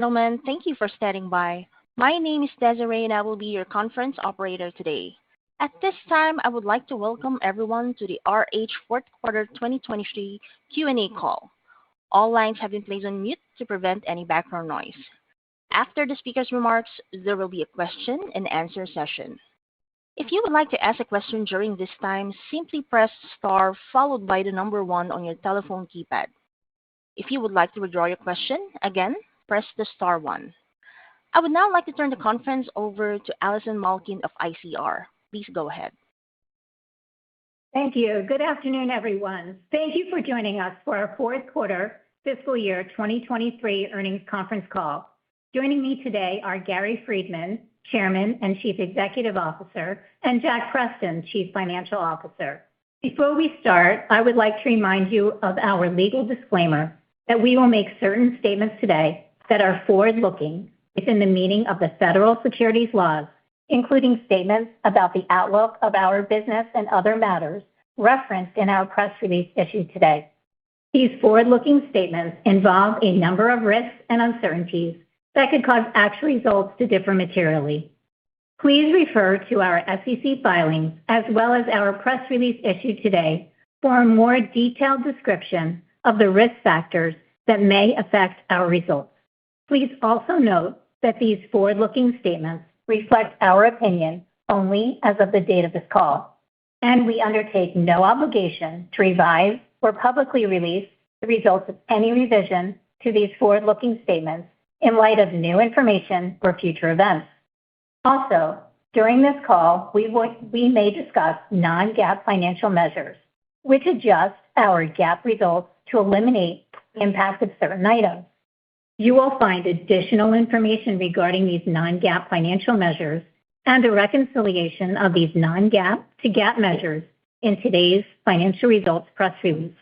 Gentlemen, thank you for standing by. My name is Desiree and I will be your conference operator today. At this time, I would like to welcome everyone to the RH Fourth Quarter 2023 Q&A call. All lines have been placed on mute to prevent any background noise. After the speaker's remarks, there will be a question-and-answer session. If you would like to ask a question during this time, simply press star followed by the number one on your telephone keypad. If you would like to withdraw your question, again, press the star one. I would now like to turn the conference over to Allison Malkin of ICR. Please go ahead. Thank you. Good afternoon, everyone. Thank you for joining us for our fourth quarter fiscal year 2023 earnings conference call. Joining me today are Gary Friedman, Chairman and Chief Executive Officer, and Jack Preston, Chief Financial Officer. Before we start, I would like to remind you of our legal disclaimer that we will make certain statements today that are forward-looking within the meaning of the federal securities laws, including statements about the outlook of our business and other matters referenced in our press release issued today. These forward-looking statements involve a number of risks and uncertainties that could cause actual results to differ materially. Please refer to our SEC filings as well as our press release issued today for a more detailed description of the risk factors that may affect our results. Please also note that these forward-looking statements reflect our opinion only as of the date of this call, and we undertake no obligation to revise or publicly release the results of any revision to these forward-looking statements in light of new information or future events. Also, during this call, we may discuss non-GAAP financial measures, which adjust our GAAP results to eliminate the impact of certain items. You will find additional information regarding these non-GAAP financial measures and a reconciliation of these non-GAAP to GAAP measures in today's financial results press release.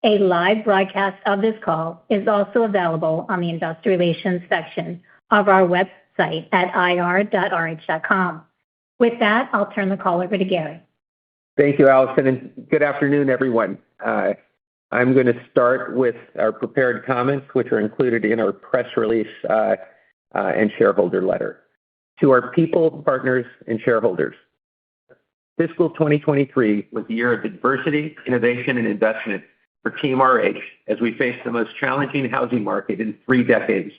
A live broadcast of this call is also available on the Investor Relations section of our website at ir.rh.com. With that, I'll turn the call over to Gary. Thank you, Allison, and good afternoon, everyone. I'm going to start with our prepared comments, which are included in our press release and shareholder letter. To our people, partners, and shareholders, fiscal 2023 was the year of diversity, innovation, and investment for Team RH as we faced the most challenging housing market in 3 decades,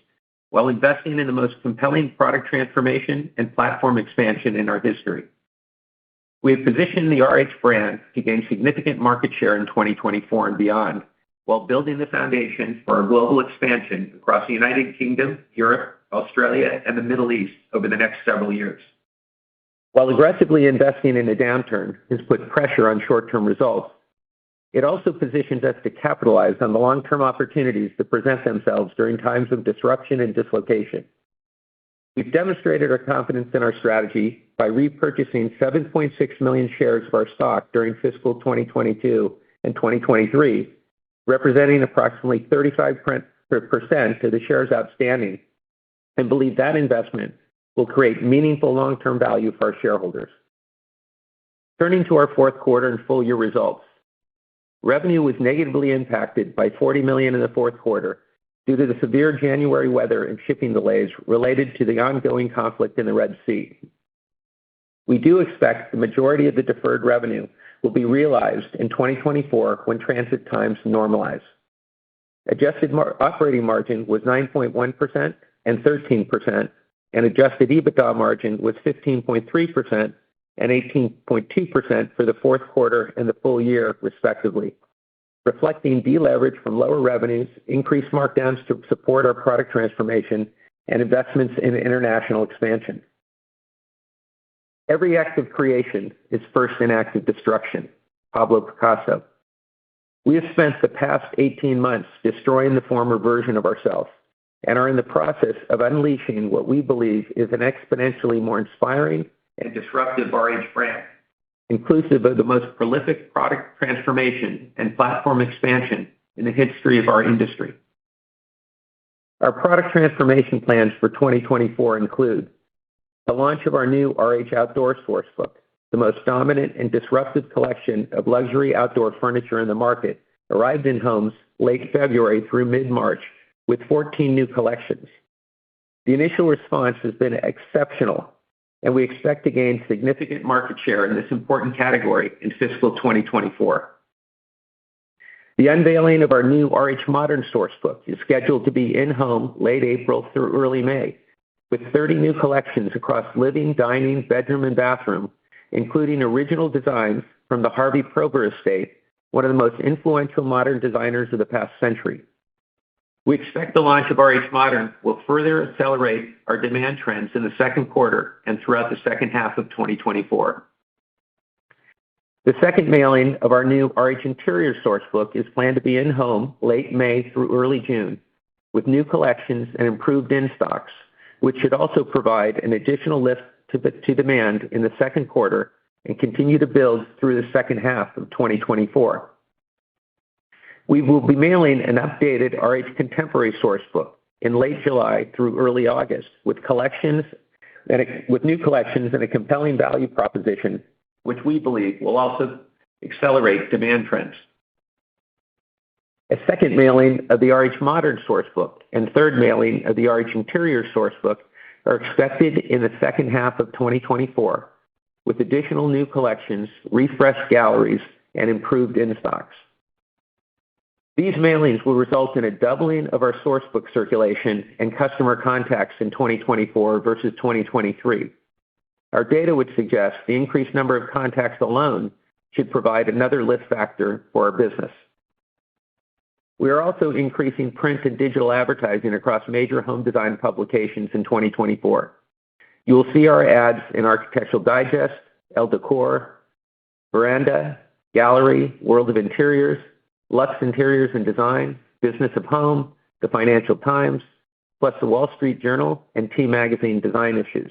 while investing in the most compelling product transformation and platform expansion in our history. We have positioned the RH brand to gain significant market share in 2024 and beyond, while building the foundation for our global expansion across the United Kingdom, Europe, Australia, and the Middle East over the next several years. While aggressively investing in a downturn has put pressure on short-term results, it also positions us to capitalize on the long-term opportunities that present themselves during times of disruption and dislocation. We've demonstrated our confidence in our strategy by repurchasing 7.6 million shares of our stock during fiscal 2022 and 2023, representing approximately 35% of the shares outstanding, and believe that investment will create meaningful long-term value for our shareholders. Turning to our fourth quarter and full year results, revenue was negatively impacted by $40 million in the fourth quarter due to the severe January weather and shipping delays related to the ongoing conflict in the Red Sea. We do expect the majority of the deferred revenue will be realized in 2024 when transit times normalize. Adjusted operating margin was 9.1% and 13%, and adjusted EBITDA margin was 15.3% and 18.2% for the fourth quarter and the full year, respectively, reflecting deleverage from lower revenues, increased markdowns to support our product transformation, and investments in international expansion. Every act of creation is first an act of destruction. Pablo Picasso. We have spent the past 18 months destroying the former version of ourselves and are in the process of unleashing what we believe is an exponentially more inspiring and disruptive RH brand, inclusive of the most prolific product transformation and platform expansion in the history of our industry. Our product transformation plans for 2024 include the launch of our new RH Outdoor Sourcebook, the most dominant and disruptive collection of luxury outdoor furniture in the market, arrived in homes late February through mid-March with 14 new collections, The initial response has been exceptional, and we expect to gain significant market share in this important category in fiscal 2024. The unveiling of our new RH Modern Sourcebook is scheduled to be in-home late April through early May, with 30 new collections across living, dining, bedroom, and bathroom, including original designs from the Harvey Prober estate, one of the most influential modern designers of the past century. We expect the launch of RH Modern will further accelerate our demand trends in the second quarter and throughout the second half of 2024. The second mailing of our new RH Interior Sourcebook is planned to be in-home late May through early June, with new collections and improved in-stocks, which should also provide an additional lift to demand in the second quarter and continue to build through the second half of 2024. We will be mailing an updated RH Contemporary Sourcebook in late July through early August with new collections and a compelling value proposition, which we believe will also accelerate demand trends. A second mailing of the RH Modern Sourcebook and third mailing of the RH Interior Sourcebook are expected in the second half of 2024, with additional new collections, refreshed galleries, and improved in-stocks. These mailings will result in a doubling of our sourcebook circulation and customer contacts in 2024 versus 2023. Our data would suggest the increased number of contacts alone should provide another lift factor for our business. We are also increasing print and digital advertising across major home design publications in 2024. You will see our ads in Architectural Digest, Elle Decor, Veranda, Gallery, World of Interiors, Lux Interiors and Design, Business of Home, the Financial Times, plus the Wall Street Journal and T Magazine design issues.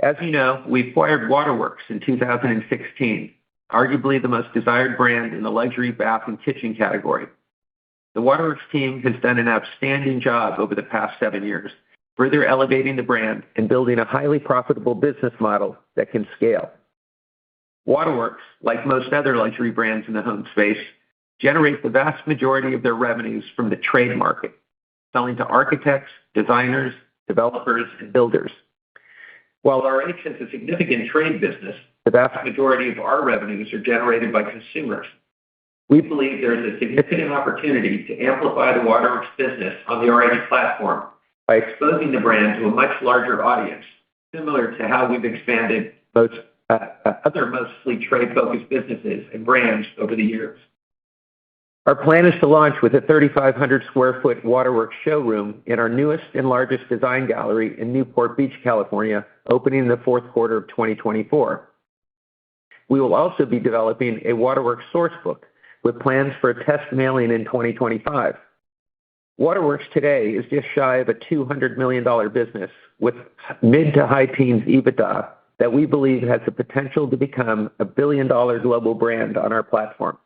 As you know, we acquired Waterworks in 2016, arguably the most desired brand in the luxury bath and kitchen category. The Waterworks team has done an outstanding job over the past 7 years, further elevating the brand and building a highly profitable business model that can scale. Waterworks, like most other luxury brands in the home space, generate the vast majority of their revenues from the trade market, selling to architects, designers, developers, and builders. While RH has a significant trade business, the vast majority of our revenues are generated by consumers. We believe there is a significant opportunity to amplify the Waterworks business on the RH platform by exposing the brand to a much larger audience, similar to how we've expanded other mostly trade-focused businesses and brands over the years. Our plan is to launch with a 3,500 square foot Waterworks showroom in our newest and largest design gallery in Newport Beach, California, opening in the fourth quarter of 2024. We will also be developing a Waterworks Sourcebook with plans for a test mailing in 2025. Waterworks today is just shy of a $200 million business with mid to high teens EBITDA that we believe has the potential to become a billion-dollar global brand on our platform.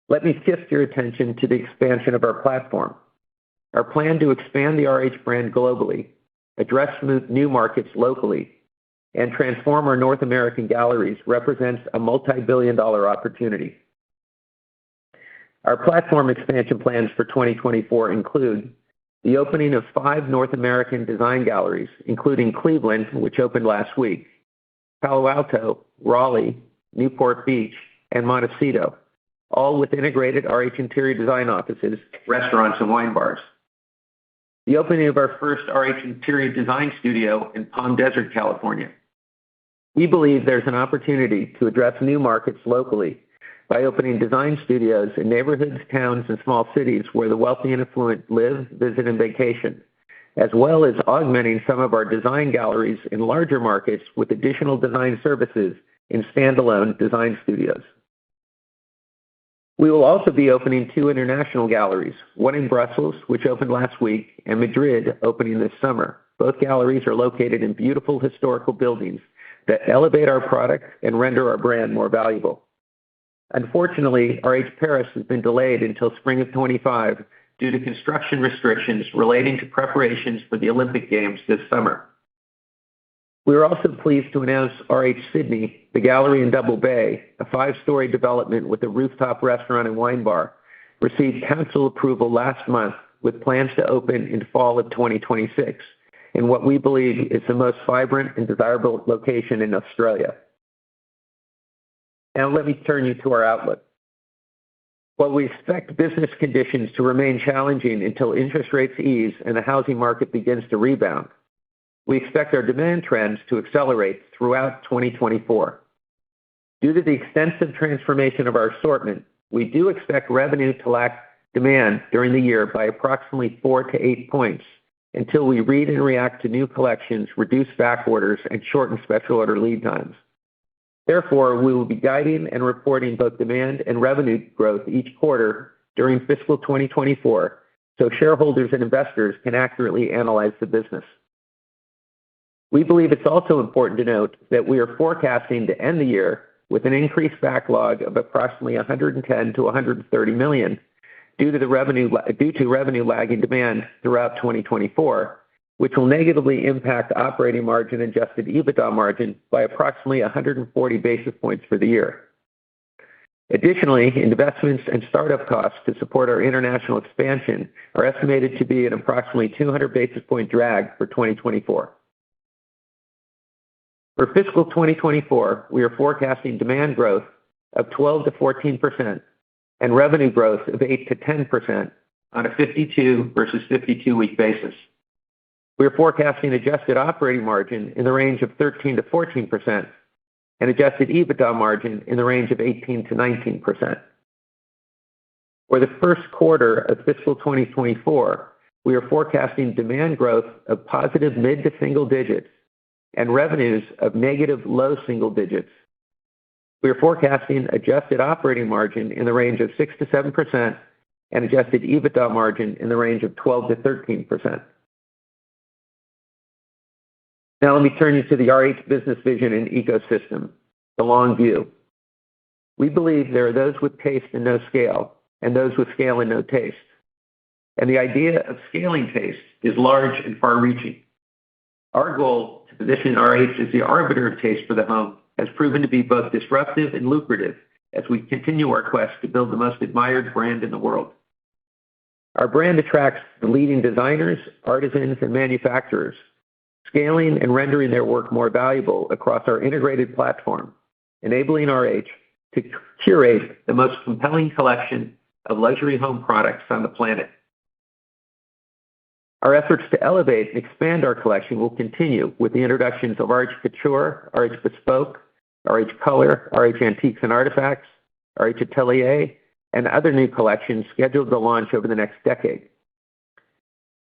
Let me shift your attention to the expansion of our platform. Our plan to expand the RH brand globally, address new markets locally, and transform our North American galleries represents a multi-billion-dollar opportunity. Our platform expansion plans for 2024 include the opening of 5 North American design galleries, including Cleveland, which opened last week, Palo Alto, Raleigh, Newport Beach, and Montecito, all with integrated RH interior design offices, restaurants, and wine bars. The opening of our first RH interior design studio in Palm Desert, California. We believe there's an opportunity to address new markets locally by opening design studios in neighborhoods, towns, and small cities where the wealthy and affluent live, visit, and vacation, as well as augmenting some of our design galleries in larger markets with additional design services in standalone design studios. We will also be opening 2 international galleries, one in Brussels, which opened last week, and Madrid, opening this summer. Both galleries are located in beautiful historical buildings that elevate our product and render our brand more valuable. Unfortunately, RH Paris has been delayed until spring of 25 due to construction restrictions relating to preparations for the Olympic Games this summer. We are also pleased to announce RH Sydney, the gallery in Double Bay, a 5-story development with a rooftop restaurant and wine bar, received council approval last month with plans to open in fall of 2026 in what we believe is the most vibrant and desirable location in Australia. Now let me turn you to our outlook. While we expect business conditions to remain challenging until interest rates ease and the housing market begins to rebound, we expect our demand trends to accelerate throughout 2024. Due to the extensive transformation of our assortment, we do expect revenue to lag demand during the year by approximately 4 to 8 points until we read and react to new collections, reduce back orders, and shorten special order lead times. Therefore, we will be guiding and reporting both demand and revenue growth each quarter during fiscal 2024 so shareholders and investors can accurately analyze the business. We believe it's also important to note that we are forecasting to end the year with an increased backlog of approximately $110 to $130 million due to revenue lagging demand throughout 2024, which will negatively impact operating margin and adjusted EBITDA margin by approximately 140 basis points for the year. Additionally, investments and startup costs to support our international expansion are estimated to be an approximately 200 basis point drag for 2024. For fiscal 2024, we are forecasting demand growth of 12 to 14% and revenue growth of 8 to 10% on a 52 versus 52-week basis. We are forecasting adjusted operating margin in the range of 13 to 14% and adjusted EBITDA margin in the range of 18 to 19%. For the first quarter of fiscal 2024, we are forecasting demand growth of positive mid to single digits and revenues of negative low single digits. We are forecasting adjusted operating margin in the range of 6 to 7% and adjusted EBITDA margin in the range of 12 to 13%. Now let me turn you to the RH business vision and ecosystem, the long view. We believe there are those with taste and no scale, and those with scale and no taste. And the idea of scaling taste is large and far-reaching. Our goal to position RH as the arbiter of taste for the home has proven to be both disruptive and lucrative as we continue our quest to build the most admired brand in the world. Our brand attracts the leading designers, artisans, and manufacturers, scaling and rendering their work more valuable across our integrated platform, enabling RH to curate the most compelling collection of luxury home products on the planet. Our efforts to elevate and expand our collection will continue with the introductions of RH Couture, RH Bespoke, RH Color, RH Antiques and Artifacts, RH Atelier, and other new collections scheduled to launch over the next decade.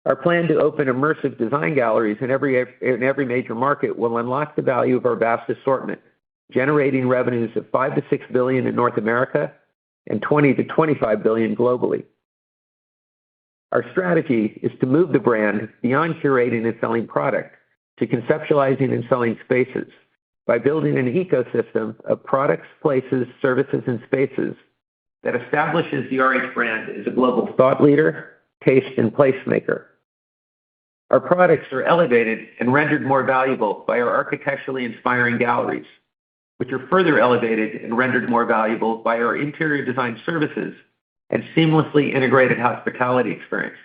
Our plan to open immersive design galleries in every major market will unlock the value of our vast assortment, generating revenues of $5 to $6 billion in North America and $20 to $25 billion globally. Our strategy is to move the brand beyond curating and selling product to conceptualizing and selling spaces by building an ecosystem of products, places, services, and spaces that establishes the RH brand as a global thought leader, taste, and placemaker. Our products are elevated and rendered more valuable by our architecturally inspiring galleries, which are further elevated and rendered more valuable by our interior design services and seamlessly integrated hospitality experience.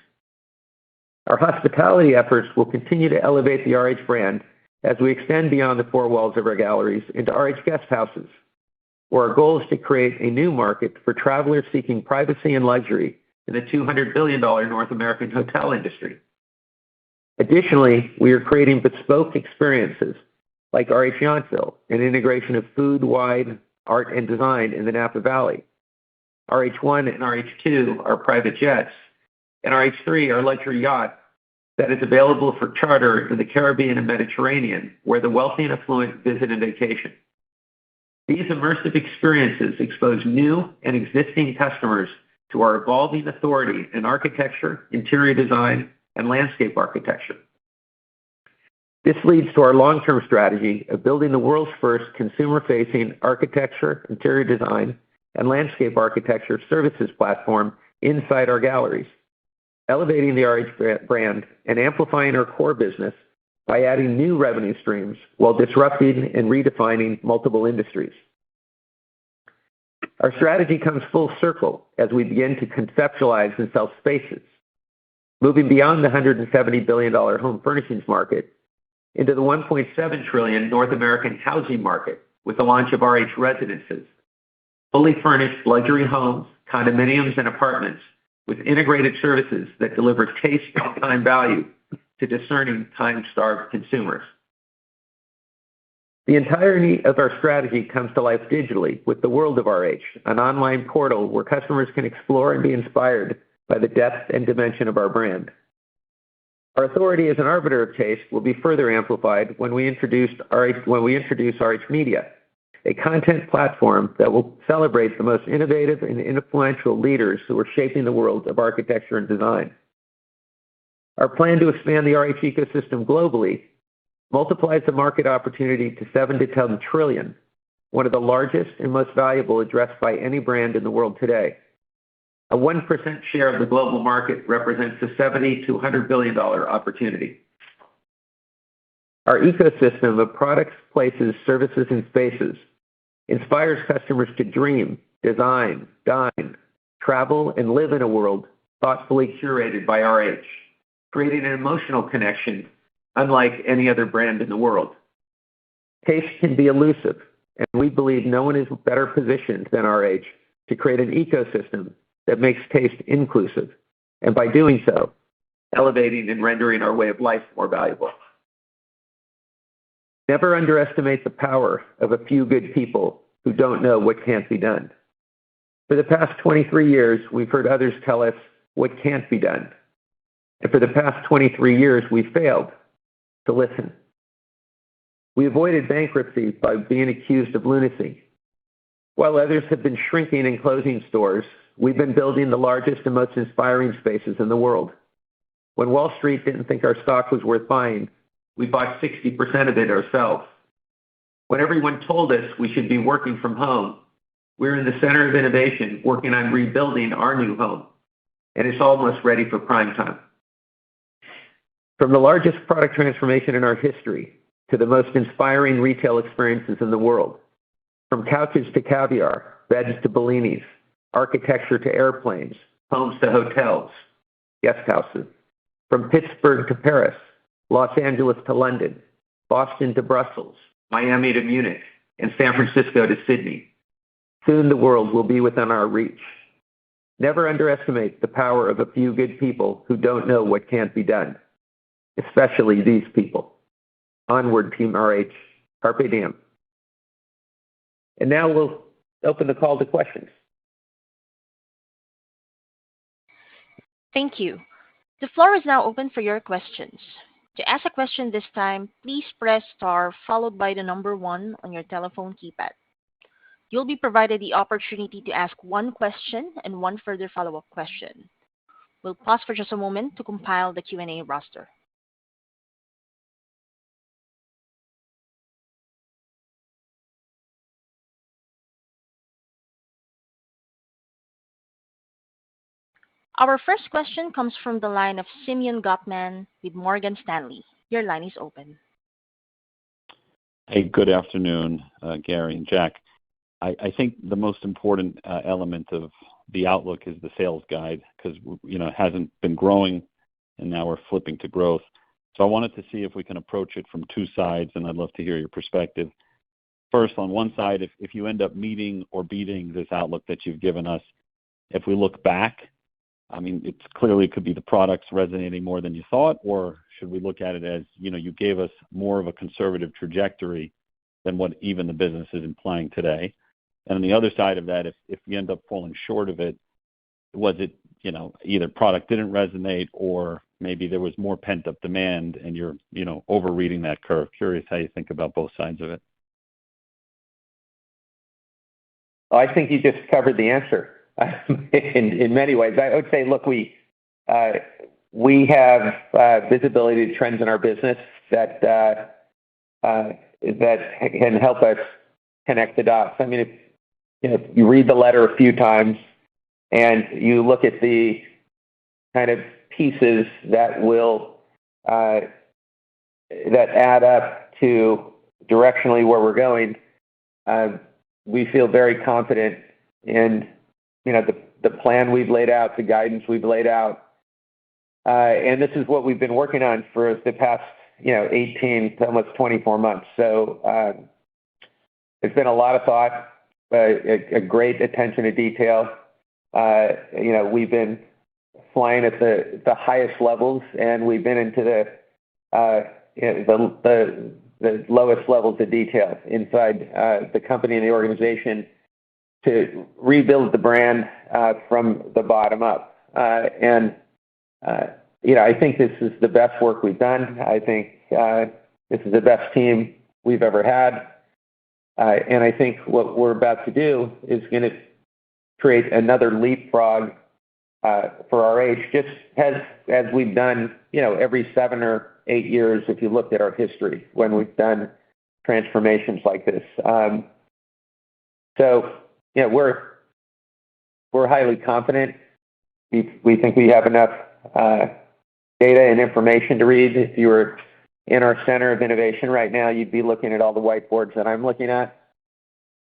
Our hospitality efforts will continue to elevate the RH brand as we extend beyond the four walls of our galleries into RH guest houses, where our goal is to create a new market for travelers seeking privacy and luxury in the $200 billion North American hotel industry. Additionally, we are creating bespoke experiences like RH Yountville, an integration of food, wine, art, and design in the Napa Valley. RH1 and RH2 are private jets, and RH3 are luxury yacht that is available for charter in the Caribbean and Mediterranean, where the wealthy and affluent visit and vacation. These immersive experiences expose new and existing customers to our evolving authority in architecture, interior design, and landscape architecture. This leads to our long-term strategy of building the world's first consumer-facing architecture, interior design, and landscape architecture services platform inside our galleries, elevating the RH brand and amplifying our core business by adding new revenue streams while disrupting and redefining multiple industries. Our strategy comes full circle as we begin to conceptualize and sell spaces, moving beyond the $170 billion home furnishings market into the $1.7 trillion North American housing market with the launch of RH Residences, fully furnished luxury homes, condominiums, and apartments with integrated services that deliver taste and time value to discerning, time-starved consumers. The entirety of our strategy comes to life digitally with the World of RH, an online portal where customers can explore and be inspired by the depth and dimension of our brand. Our authority as an arbiter of taste will be further amplified when we introduce RH Media, a content platform that will celebrate the most innovative and influential leaders who are shaping the world of architecture and design. Our plan to expand the RH ecosystem globally multiplies the market opportunity to 7 to 10 trillion, one of the largest and most valuable addressed by any brand in the world today. A 1% share of the global market represents a $70 to $100 billion opportunity. Our ecosystem of products, places, services, and spaces inspires customers to dream, design, dine, travel, and live in a world thoughtfully curated by RH, creating an emotional connection unlike any other brand in the world. Taste can be elusive, and we believe no one is better positioned than RH to create an ecosystem that makes taste inclusive, and by doing so, elevating and rendering our way of life more valuable. Never underestimate the power of a few good people who don't know what can't be done. For the past 23 years, we've heard others tell us what can't be done. And for the past 23 years, we failed to listen. We avoided bankruptcy by being accused of lunacy. While others have been shrinking and closing stores, we've been building the largest and most inspiring spaces in the world. When Wall Street didn't think our stock was worth buying, we bought 60% of it ourselves. When everyone told us we should be working from home, we're in the center of innovation, working on rebuilding our new home, and it's almost ready for prime time. From the largest product transformation in our history to the most inspiring retail experiences in the world, from couches to caviar, beds to Bellinis, architecture to airplanes, homes to hotels, guest houses, from Pittsburgh to Paris, Los Angeles to London, Boston to Brussels, Miami to Munich, and San Francisco to Sydney. Soon the world will be within our reach. Never underestimate the power of a few good people who don't know what can't be done, especially these people. Onward, Team RH. Carpe diem. And now we'll open the call to questions. Thank you. The floor is now open for your questions. To ask a question this time, please press star followed by the number 1 on your telephone keypad. You'll be provided the opportunity to ask one question and one further follow-up question. We'll pause for just a moment to compile the Q&A roster. Our first question comes from the line of Simeon Gutman with Morgan Stanley. Your line is open. Hey, good afternoon, Gary and Jack. I think the most important element of the outlook is the sales guide because it hasn't been growing, and now we're flipping to growth. So I wanted to see if we can approach it from two sides, and I'd love to hear your perspective. First, on one side, if you end up meeting or beating this outlook that you've given us, if we look back, I mean, it's clearly it could be the products resonating more than you thought, or should we look at it as, you gave us more of a conservative trajectory than what even the business is implying today? And on the other side of that, if you end up falling short of it, was it, either product didn't resonate or maybe there was more pent-up demand and you're, overreading that curve? Curious how you think about both sides of it. I think you just covered the answer. in many ways. I would say, look, we have visibility to trends in our business that can help us connect the dots. I mean, if you read the letter a few times and you look at the kind of pieces that will that add up to directionally where we're going, we feel very confident in the plan we've laid out, the guidance we've laid out, And this is what we've been working on for the past, 18 to almost 24 months. So it's been a lot of thought, a great attention to detail. We've been flying at the highest levels, and we've been into the lowest levels of detail inside the company and the organization to rebuild the brand from the bottom up. I think this is the best work we've done. I think this is the best team we've ever had. And I think what we're about to do is going to create another leapfrog for RH, just as we've done, every 7 or 8 years, if you looked at our history when we've done transformations like this. We're highly confident. We think we have enough data and information to read. If you were in our Center of Innovation right now, you'd be looking at all the whiteboards that I'm looking at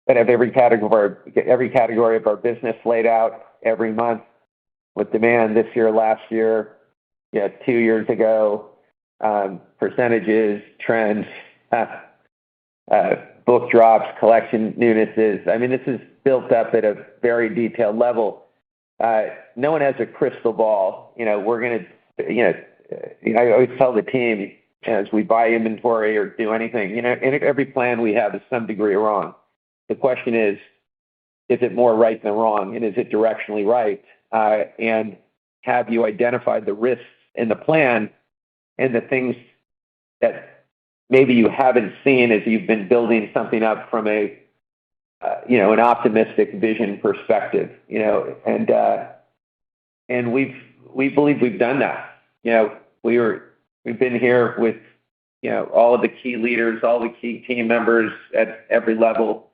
that have every category of our business laid out every month with demand this year, last year, 2 years ago, percentages, trends, book drops, collection newnesses. I mean, this is built up at a very detailed level. No one has a crystal ball. We're going to, I always tell the team as we buy inventory or do anything, every plan we have is some degree wrong. The question is it more right than wrong? And is it directionally right? And have you identified the risks in the plan and the things that maybe you haven't seen as you've been building something up from an optimistic vision perspective, and we believe we've done that. We've been here with, all of the key leaders, all the key team members at every level,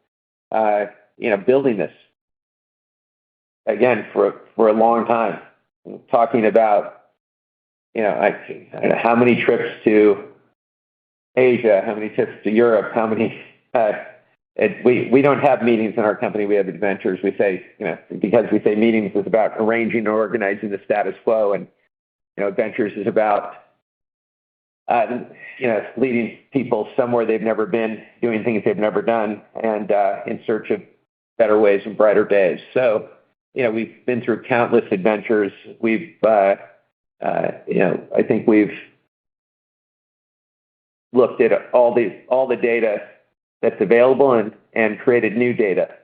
building this again for a long time, talking about, I don't know how many trips to Asia, how many trips to Europe, how many, we don't have meetings in our company, we have adventures. We say, because we say meetings is about arranging and organizing the status quo, and, adventures is about, leading people somewhere they've never been, doing things they've never done, and in search of better ways and brighter days. So, we've been through countless adventures. We've, I think we've looked at all the data that's available and created new data.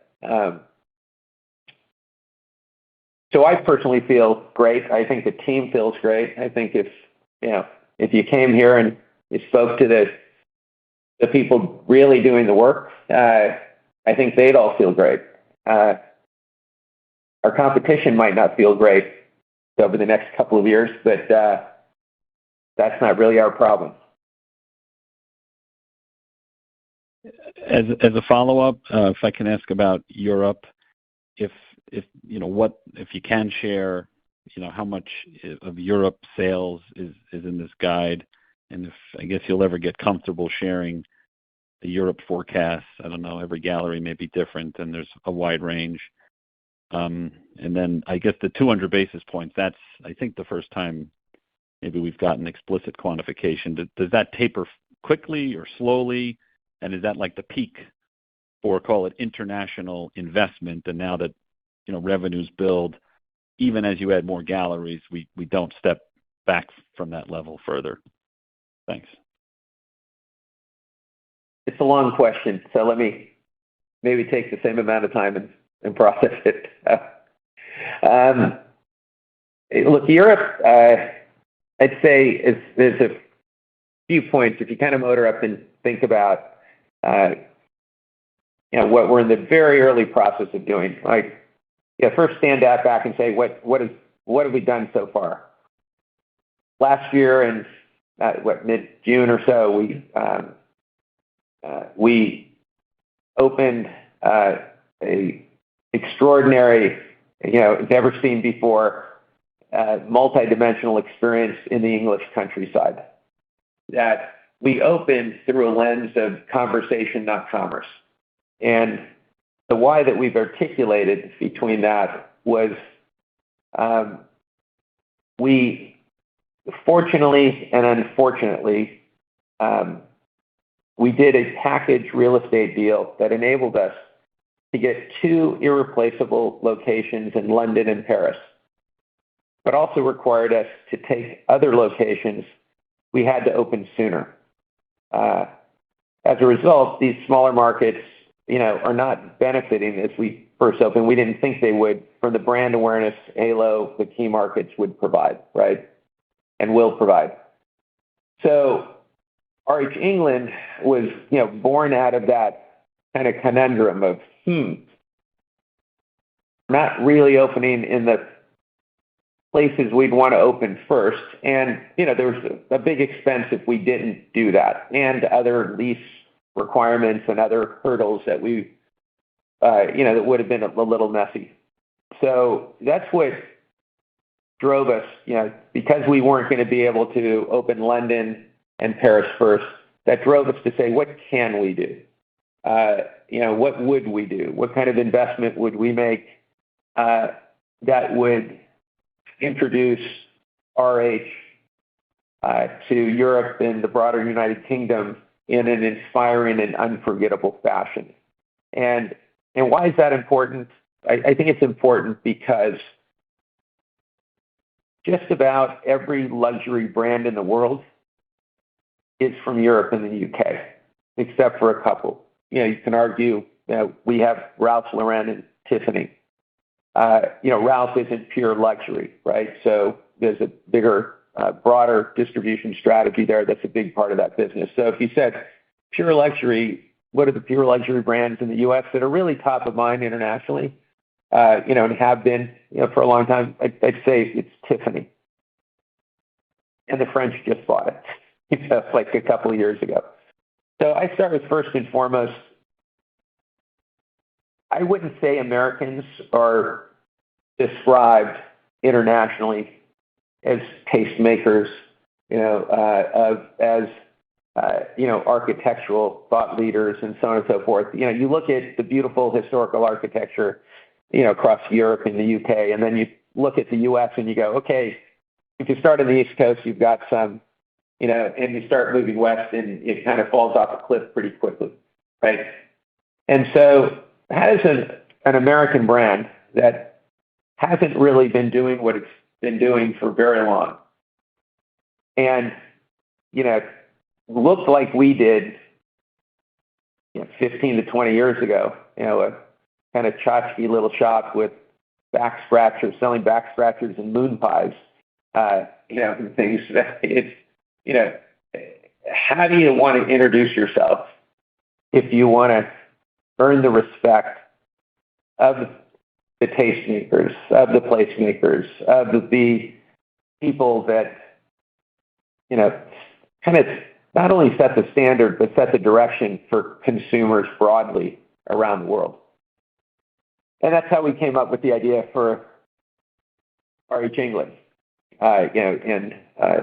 So I personally feel great. I think the team feels great. I think if you came here and you spoke to the people really doing the work, I think they'd all feel great. Our competition might not feel great over the next couple of years, but that's not really our problem. As a follow-up, if I can ask about Europe, if you can share, how much of Europe sales is in this guide, and if I guess you'll ever get comfortable sharing the Europe forecast. I don't know, every gallery may be different, and there's a wide range. And then I guess the 200 basis points, that's, I think, the first time maybe we've gotten explicit quantification. Does that taper quickly or slowly? And is that like the peak for, call it, international investment? And now that, revenues build, even as you add more galleries, we don't step back from that level further. Thanks. It's a long question, so let me maybe take the same amount of time and process it. Look, Europe, I'd say there's a few points. If you kind of motor up and think about, what we're in the very early process of doing. First stand back and say, what have we done so far? Last year in mid-June or so, we opened a extraordinary, never seen before, multi-dimensional experience in the English countryside that we opened through a lens of conversation, not commerce. And the why that we've articulated between that was we Fortunately and unfortunately, we did a package real estate deal that enabled us to get two irreplaceable locations in London and Paris, but also required us to take other locations we had to open sooner. As a result, these smaller markets, are not benefiting as we first opened. We didn't think they would from the brand awareness halo the key markets would provide, right? And will provide. So RH England was, born out of that kind of conundrum of, not really opening in the places we'd want to open first. And, there was a big expense if we didn't do that, and other lease requirements and other hurdles that that would have been a little messy. So that's what drove us, because we weren't going to be able to open London and Paris first, that drove us to say, what can we do? What would we do? What kind of investment would we make that would introduce RH to Europe and the broader United Kingdom in an inspiring and unforgettable fashion? And why is that important? I think it's important because just about every luxury brand in the world is from Europe and the UK, except for a couple. You can argue we have Ralph Lauren and Tiffany. Ralph isn't pure luxury, right? So there's a bigger, broader distribution strategy there. That's a big part of that business. So if you said pure luxury, what are the pure luxury brands in the U.S. that are really top of mind internationally, and have been, for a long time? I'd say it's Tiffany. And the French just bought it, like a couple of years ago. So I start with, first and foremost, I wouldn't say Americans are described internationally as tastemakers, as architectural thought leaders and so on and so forth. You look at the beautiful historical architecture, across Europe and the UK, and then you look at the US and you go, okay, if you start on the East Coast, you've got some, and you start moving west and it kind of falls off a cliff pretty quickly, right? And so how does an American brand that hasn't really been doing what it's been doing for very long, and, looked like we did 15 to 20 years ago, a kind of tchotchke little shop with back scratchers, selling back scratchers and moon pies, and things. It's, how do you want to introduce yourself if you want to earn the respect of the tastemakers, of the placemakers, of the people that, kind of not only set the standard, but set the direction for consumers broadly around the world? And that's how we came up with the idea for RH England, and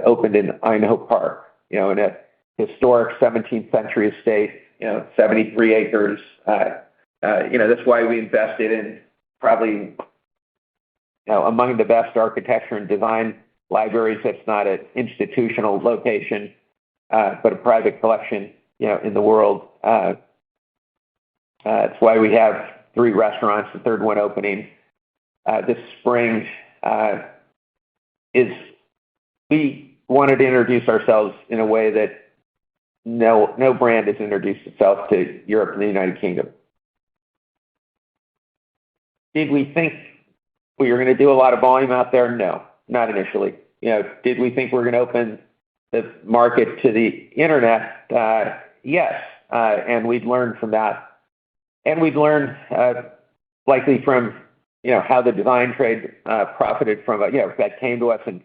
opened in Aynhoe Park, in a historic 17th century estate, 73 acres. That's why we invested in probably, among the best architecture and design libraries. That's not an institutional location, but a private collection, in the world. That's why we have 3 restaurants, the third one opening this spring. We wanted to introduce ourselves in a way that no brand has introduced itself to Europe and the United Kingdom. Did we think we were going to do a lot of volume out there? No, not initially. Did we think we were going to open the market to the internet? Yes, and we'd learned from that. And we'd learned likely from, how the design trade profited from it, that came to us and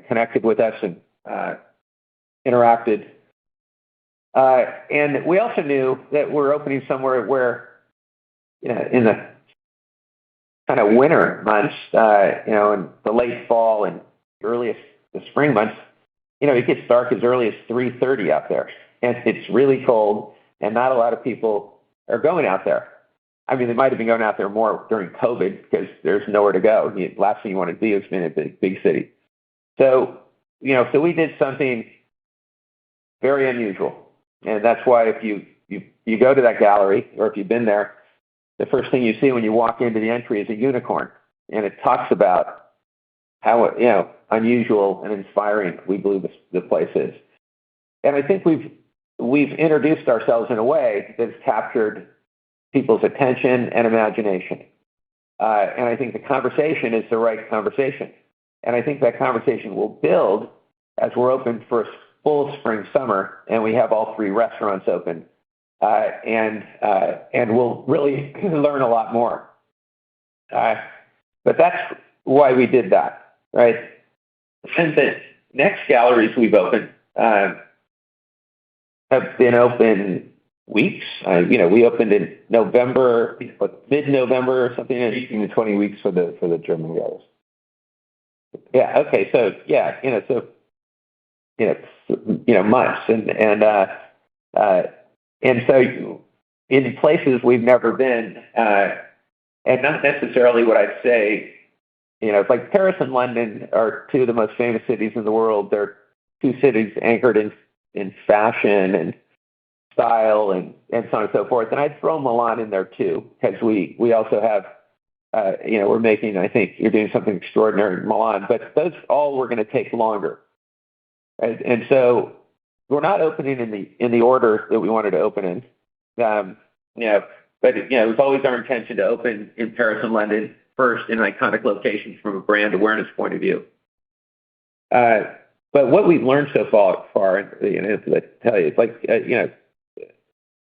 connected with us and interacted. And we also knew that we're opening somewhere where, in the kind of winter months, in the late fall and the spring months, it gets dark as early as 3:30 out there. And it's really cold, and not a lot of people are going out there. I mean, they might have been going out there more during COVID because there's nowhere to go. The last thing you want to do is be in a big city. So so we did something very unusual, and that's why if you go to that gallery, or if you've been there, the first thing you see when you walk into the entry is a unicorn, and it talks about how unusual and inspiring we believe the place is. And I think we've introduced ourselves in a way that's captured people's attention and imagination. And I think the conversation is the right conversation. And I think that conversation will build as we're open for a full spring, summer, and we have all 3 restaurants open. And we'll really learn a lot more. But that's why we did that, right? And the next galleries we've opened have been open weeks. We opened in November, mid-November or something. 18 to 20 weeks for the German galleries. Yeah. Okay. So months and so in places we've never been, and not necessarily what I'd say. It's like Paris and London are 2 of the most famous cities in the world. They're 2 cities anchored in fashion and style and so on and so forth. And I'd throw Milan in there too, because we also have, we're making, I think you're doing something extraordinary in Milan, but those all were going to take longer. Right? And so we're not opening in the order that we wanted to open in. But it was always our intention to open in Paris and London first in iconic locations from a brand awareness point of view. But what we've learned so far, I tell you, it's like,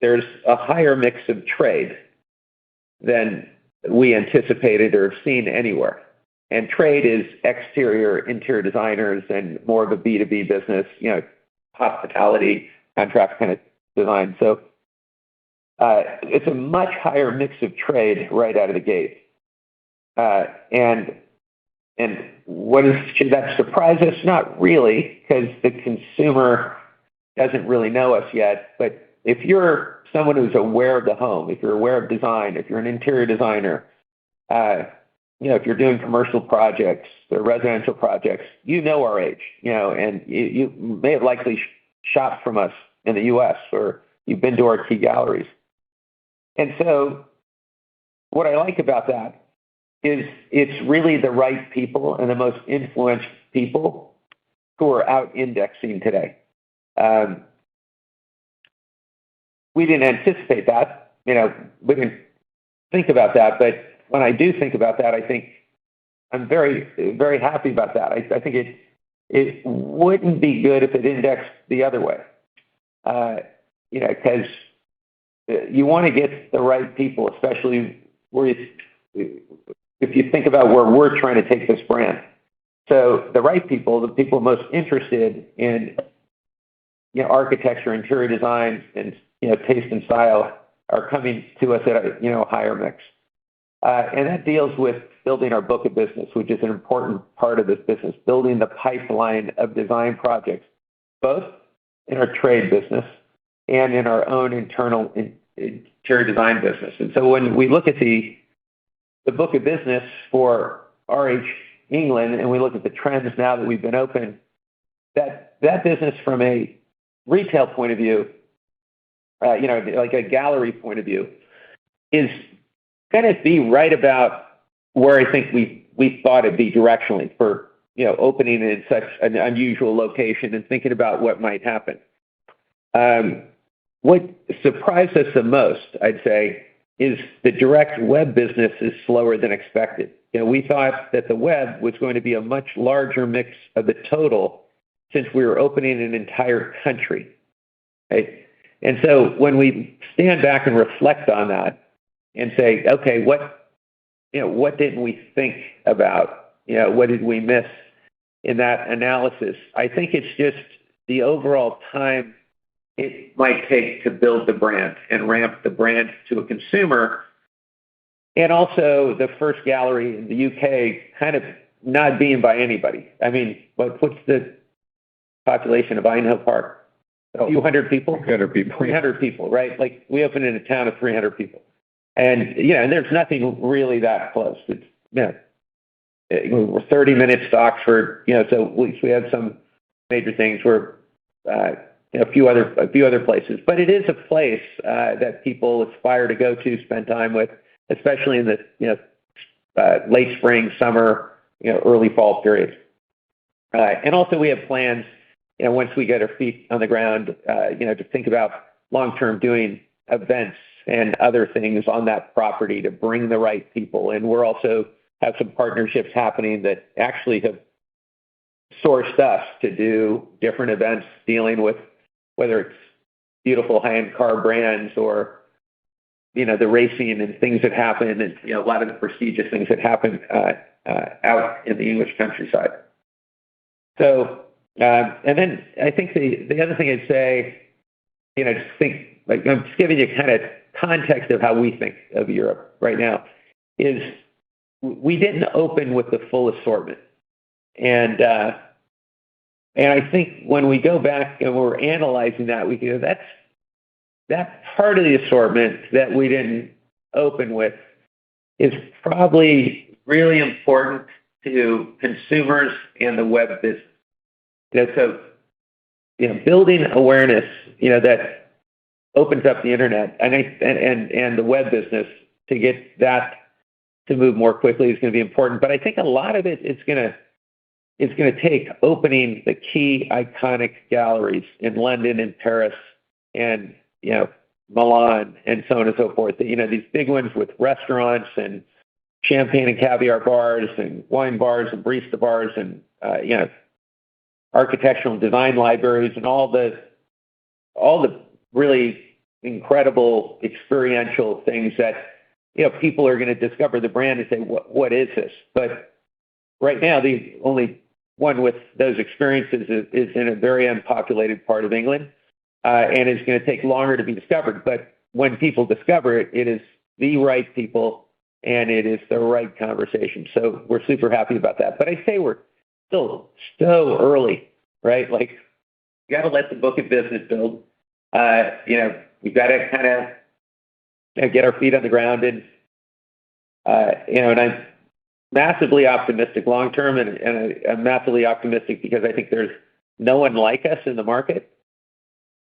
there's a higher mix of trade than we anticipated or seen anywhere. And trade is exterior, interior designers and more of a B2B business, hospitality, contract kind of design. So it's a much higher mix of trade right out of the gate. And should that surprise us? Not really, because the consumer doesn't really know us yet. But if you're someone who's aware of the home, if you're aware of design, if you're an interior designer, if you're doing commercial projects or residential projects, our age, and you may have likely shopped from us in the U.S. or you've been to our key galleries. And so what I like about that is it's really the right people and the most influential people who are out indexing today. We didn't anticipate that, we didn't think about that, but when I do think about that, I think I'm very, very happy about that. I think it wouldn't be good if it indexed the other way, because you want to get the right people, especially if you think about where we're trying to take this brand. So the right people, the people most interested in architecture, interior design, and taste and style, are coming to us at a higher mix, and that deals with building our book of business, which is an important part of this business, building the pipeline of design projects, both in our trade business and in our own internal interior design business. And so when we look at the book of business for RH England, and we look at the trends now that we've been open, that business from a retail point of view, like a gallery point of view, is going to be right about where I think we thought it'd be directionally for opening in such an unusual location and thinking about what might happen. What surprised us the most, I'd say, is the direct web business is slower than expected. We thought that the web was going to be a much larger mix of the total since we were opening an entire country. Right? And so when we stand back and reflect on that and say, okay, what didn't we think about? What did we miss in that analysis? I think it's just the overall time it might take to build the brand and ramp the brand to a consumer. And also the first gallery in the UK kind of not being by anybody. I mean, what's the population of Aynhoe Park? A few hundred people? 300 people. 300 people, right? Like we opened in a town of 300 people. And, and there's nothing really that close. It's, we're 30 minutes to Oxford, so we had some major things. We're a few other places, but it is a place that people aspire to go to, spend time with, especially in the late spring, summer, early fall periods. And also we have plans, once we get our feet on the ground, to think about long-term doing events and other things on that property to bring the right people. And we're also have some partnerships happening that actually have sourced us to do different events dealing with whether it's beautiful high-end car brands or, the racing and things that happen and, a lot of the prestigious things that happen out in the English countryside. So, and then I think the other thing I'd say, just think, like I'm just giving you kind of context of how we think of Europe right now, is we didn't open with the full assortment. And I think when we go back and we're analyzing that, we go, that part of the assortment that we didn't open with is probably really important to consumers and the web business. So, building awareness, that opens up the internet and the web business to get that to move more quickly is going to be important. But I think a lot of it is going to take opening the key iconic galleries in London and Paris and, Milan and so on and so forth. These big ones with restaurants and champagne and caviar bars and wine bars and barista bars and, architectural and design libraries and all the really incredible experiential things that, people are going to discover the brand and say, what is this? But right now, the only one with those experiences is in a very unpopulated part of England, and it's going to take longer to be discovered. But when people discover it, it is the right people, and it is the right conversation. So we're super happy about that. But I say we're still so early, right? Like, you got to let the book of business build. We've got to kind of get our feet on the ground, and and I'm massively optimistic long term, and I'm massively optimistic because I think there's no one like us in the market.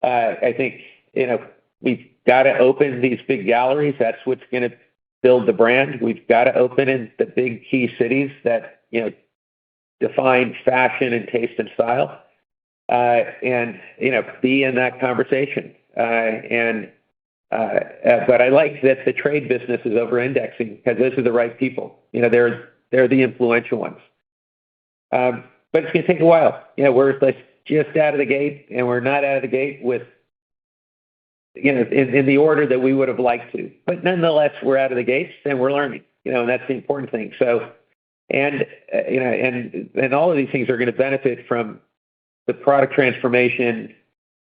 I think we've got to open these big galleries. That's what's going to build the brand. We've got to open in the big key cities that define fashion and taste and style, and be in that conversation. But I like that the trade business is over-indexing because those are the right people. They're the influential ones. But it's going to take a while. We're just out of the gate, and we're not out of the gate with in the order that we would have liked to. But nonetheless, we're out of the gates and we're learning. And that's the important thing. So, and all of these things are going to benefit from the product transformation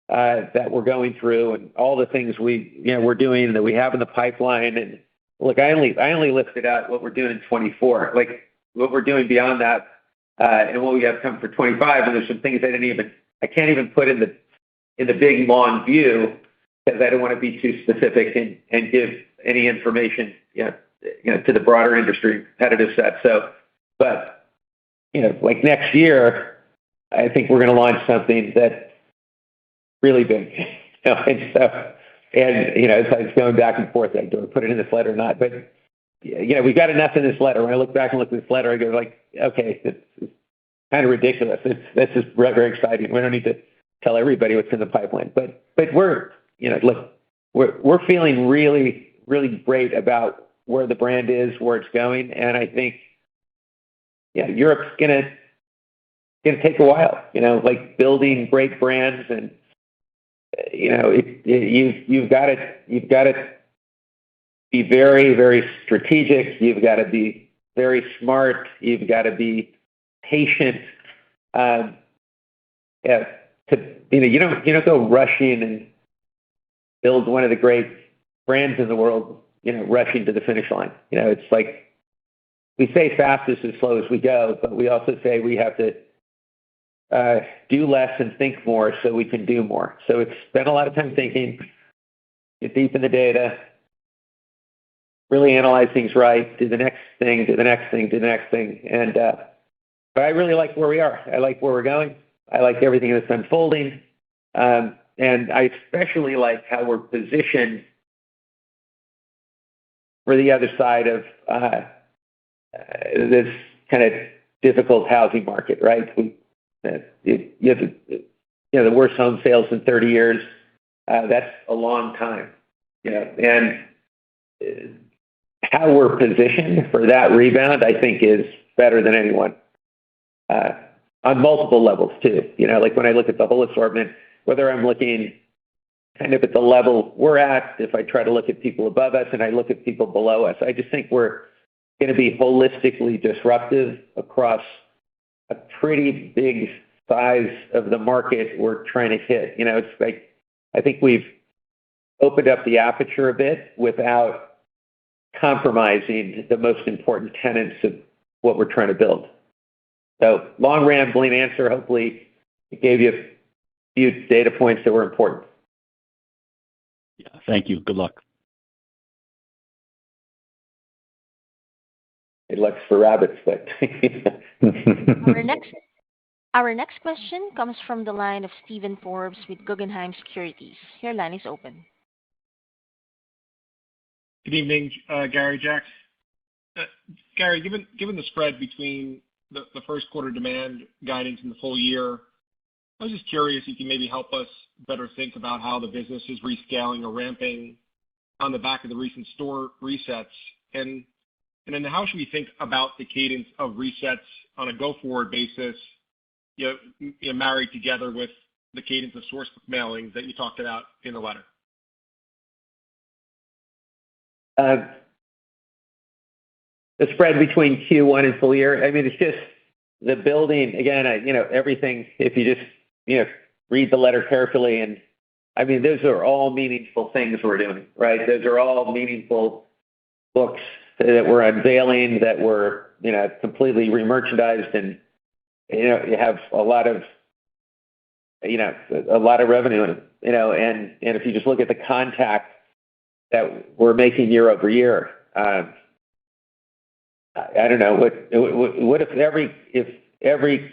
that we're going through, and all the things we're doing and that we have in the pipeline. And look, I only listed out what we're doing in 24, like what we're doing beyond that, and what we have come for 25. And there's some things I can't even put in the big long view because I don't want to be too specific and give any information, to the broader industry competitive set. So, but like next year, I think we're going to launch something that's really big, and so, it's going back and forth. Like, do I put it in this letter or not? But we've got enough in this letter. When I look back and look at this letter, I go like, okay, it's kind of ridiculous. This is very exciting. We don't need to tell everybody what's in the pipeline, but we're we're feeling really, really great about where the brand is, where it's going, and I think Europe's gonna take a while. Like building great brands, and you've got to be very, very strategic. You've got to be very smart. You've got to be patient. You don't go rushing and build one of the great brands in the world, rushing to the finish line. It's like we say fastest as slow as we go, but we also say we have to do less and think more so we can do more. So it's spend a lot of time thinking, get deep in the data, really analyze things right, do the next thing, do the next thing, do the next thing. And but I really like where we are. I like where we're going. I like everything that's unfolding. And I especially like how we're positioned for the other side of this kind of difficult housing market, right? You have the worst home sales in 30 years. That's a long time, and how we're positioned for that rebound, I think, is better than anyone on multiple levels too. Like when I look at the whole assortment, whether I'm looking kind of at the level we're at, if I try to look at people above us and I look at people below us, I just think we're going to be holistically disruptive across a pretty big size of the market we're trying to hit. It's like I think we've opened up the aperture a bit without compromising the most important tenets of what we're trying to build. So long rambling answer. Hopefully it gave you a few data points that were important. Yeah, thank you. Good luck. It looks for rabbits, but Our next question comes from the line of Steven Forbes with Guggenheim Securities. Your line is open. Good evening, Gary, Jack. Gary, given the spread between the first quarter demand guidance and the full year, I was just curious if you can maybe help us better think about how the business is rescaling or ramping on the back of the recent store resets. And then how should we think about the cadence of resets on a go-forward basis, married together with the cadence of source book mailings that you talked about in the letter? The spread between Q1 and full year, I mean, it's just the building, again, everything, if you just, read the letter carefully, and I mean, those are all meaningful things we're doing, right? Those are all meaningful books that we're unveiling, that we're, completely remerchandised, and, you have a lot of revenue in it, and if you just look at the contact that we're making year over year, I don't know, what if every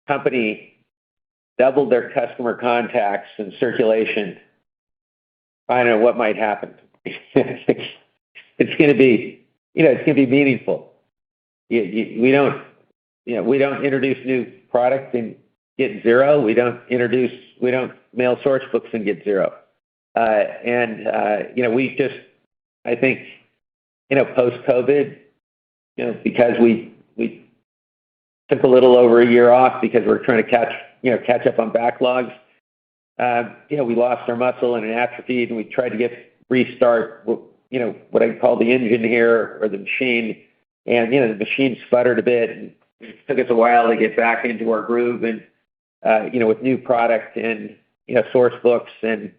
company doubled their customer contacts and circulation? I don't know what might happen. It's going to be, it's going to be meaningful. We don't introduce new product and get zero. We don't mail source books and get zero. We just, I think, post-COVID, because we took a little over a year off because we're trying to catch up on backlogs. We lost our muscle and it atrophied, and we tried to restart, what I call the engine here, or the machine. And, the machine sputtered a bit, and it took us a while to get back into our groove, and, with new product and, source books and,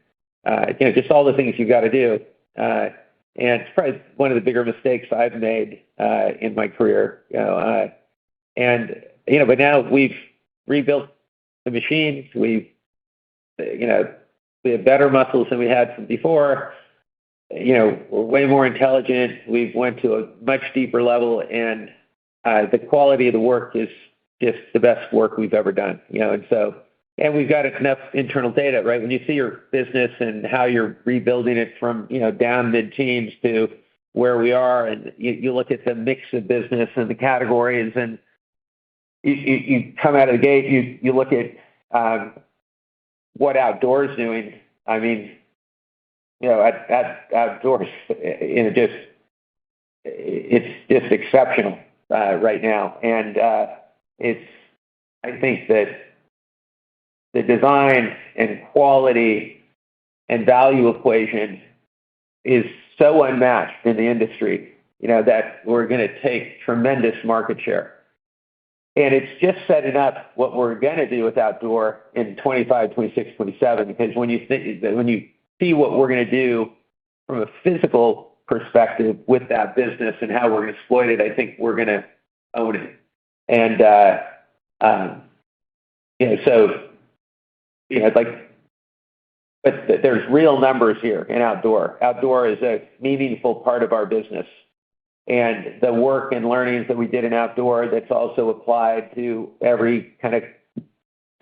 just all the things you've got to do. And it's probably one of the bigger mistakes I've made in my career. But now we've rebuilt the machines. We have better muscles than we had from before. We're way more intelligent. We've went to a much deeper level, and the quality of the work is just the best work we've ever done. And we've got enough internal data, right? When you see your business and how you're rebuilding it from, down mid-teens to where we are, and you look at the mix of business and the categories, and you come out of the gate, you look at what outdoors doing. I mean, at outdoors, it's just exceptional right now. And I think that the design and quality and value equation is so unmatched in the industry, that we're going to take tremendous market share. And it's just setting up what we're going to do with outdoor in 25, 26, 27, because when you see what we're going to do from a physical perspective with that business and how we're going to exploit it, I think we're going to own it. And, but there's real numbers here in outdoor. Outdoor is a meaningful part of our business. And the work and learnings that we did in outdoor, that's also applied to every kind of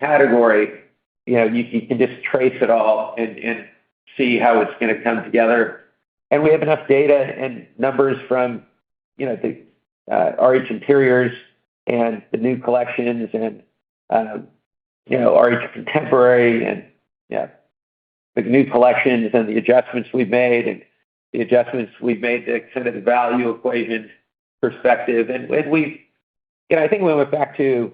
category, you can just trace it all and see how it's going to come together. And we have enough data and numbers from, the RH Interiors and the new collections and, RH Contemporary and, the new collections and the adjustments we've made and the adjustments we've made to kind of the value equation perspective. And we, I think we went back to,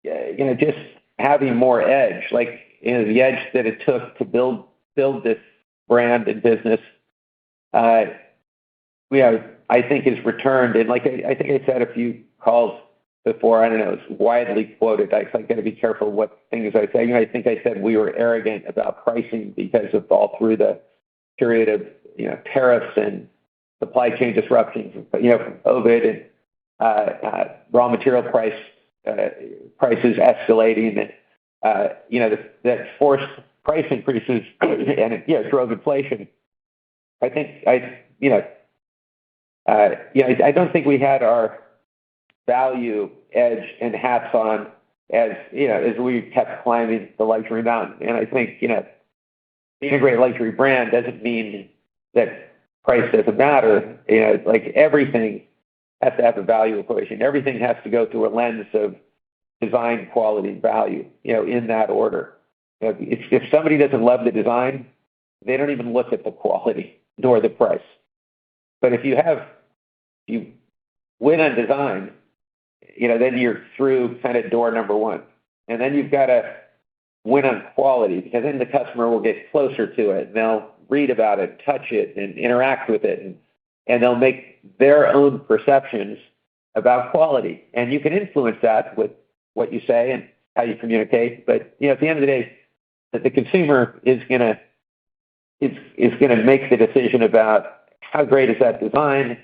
just having more edge, like, the edge that it took to build this brand and business, I think is returned. And like I think I said a few calls before, I don't know, it's widely quoted. I got to be careful what things I say. I think I said we were arrogant about pricing because of all through the period of, tariffs and supply chain disruptions, from COVID and raw material prices escalating, and that forced price increases and it drove inflation. I think I don't think we had our value edge and hats on as we kept climbing the luxury mountain. And I think being a great luxury brand doesn't mean that price doesn't matter. Like everything has to have a value equation. Everything has to go through a lens of design, quality, value, in that order. If somebody doesn't love the design, they don't even look at the quality nor the price. But if you win on design, then you're through kind of door number one. And then you've got to win on quality, because then the customer will get closer to it and they'll read about it, touch it, and interact with it. And they'll make their own perceptions about quality. And you can influence that with what you say and how you communicate. But, at the end of the day, the consumer is going to make the decision about how great is that design,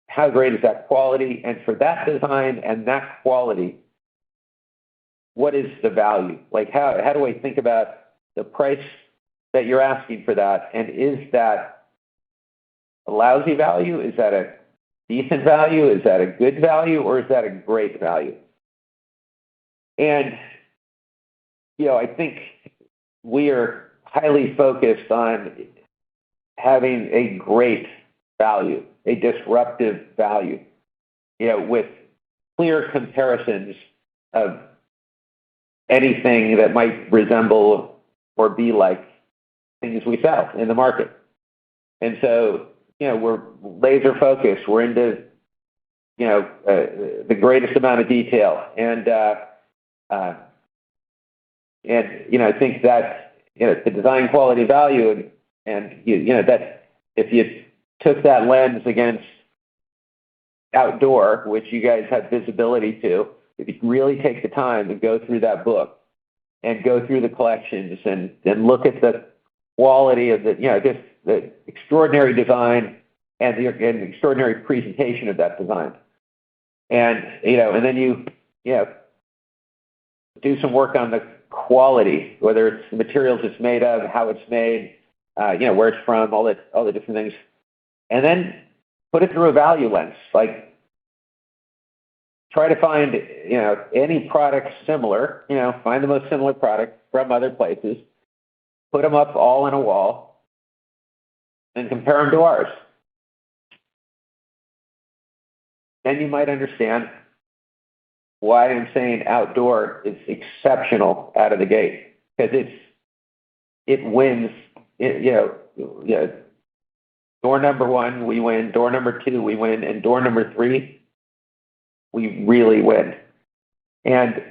how great is that quality, and for that design and that quality, what is the value? Like, how do I think about the price that you're asking for that? And is that a lousy value? Is that a decent value? Is that a good value? Or is that a great value? And, I think we are highly focused on having a great value, a disruptive value, with clear comparisons of anything that might resemble or be like things we sell in the market. And so, we're laser focused. We're into, the greatest amount of detail. And I think that, the design, quality, value, and that if you took that lens against outdoor, which you guys have visibility to, if you really take the time to go through that book and go through the collections and look at the quality of just the extraordinary design and the extraordinary presentation of that design, and then you do some work on the quality, whether it's the materials it's made of, how it's made, where it's from, all the different things, and then put it through a value lens. Like, try to find any product similar, find the most similar product from other places, put them up all in a wall, and compare them to ours. Then you might understand why I'm saying outdoor is exceptional out of the gate, because it wins. Door number one, we win. Door number two, we win. And door number three, we really win. And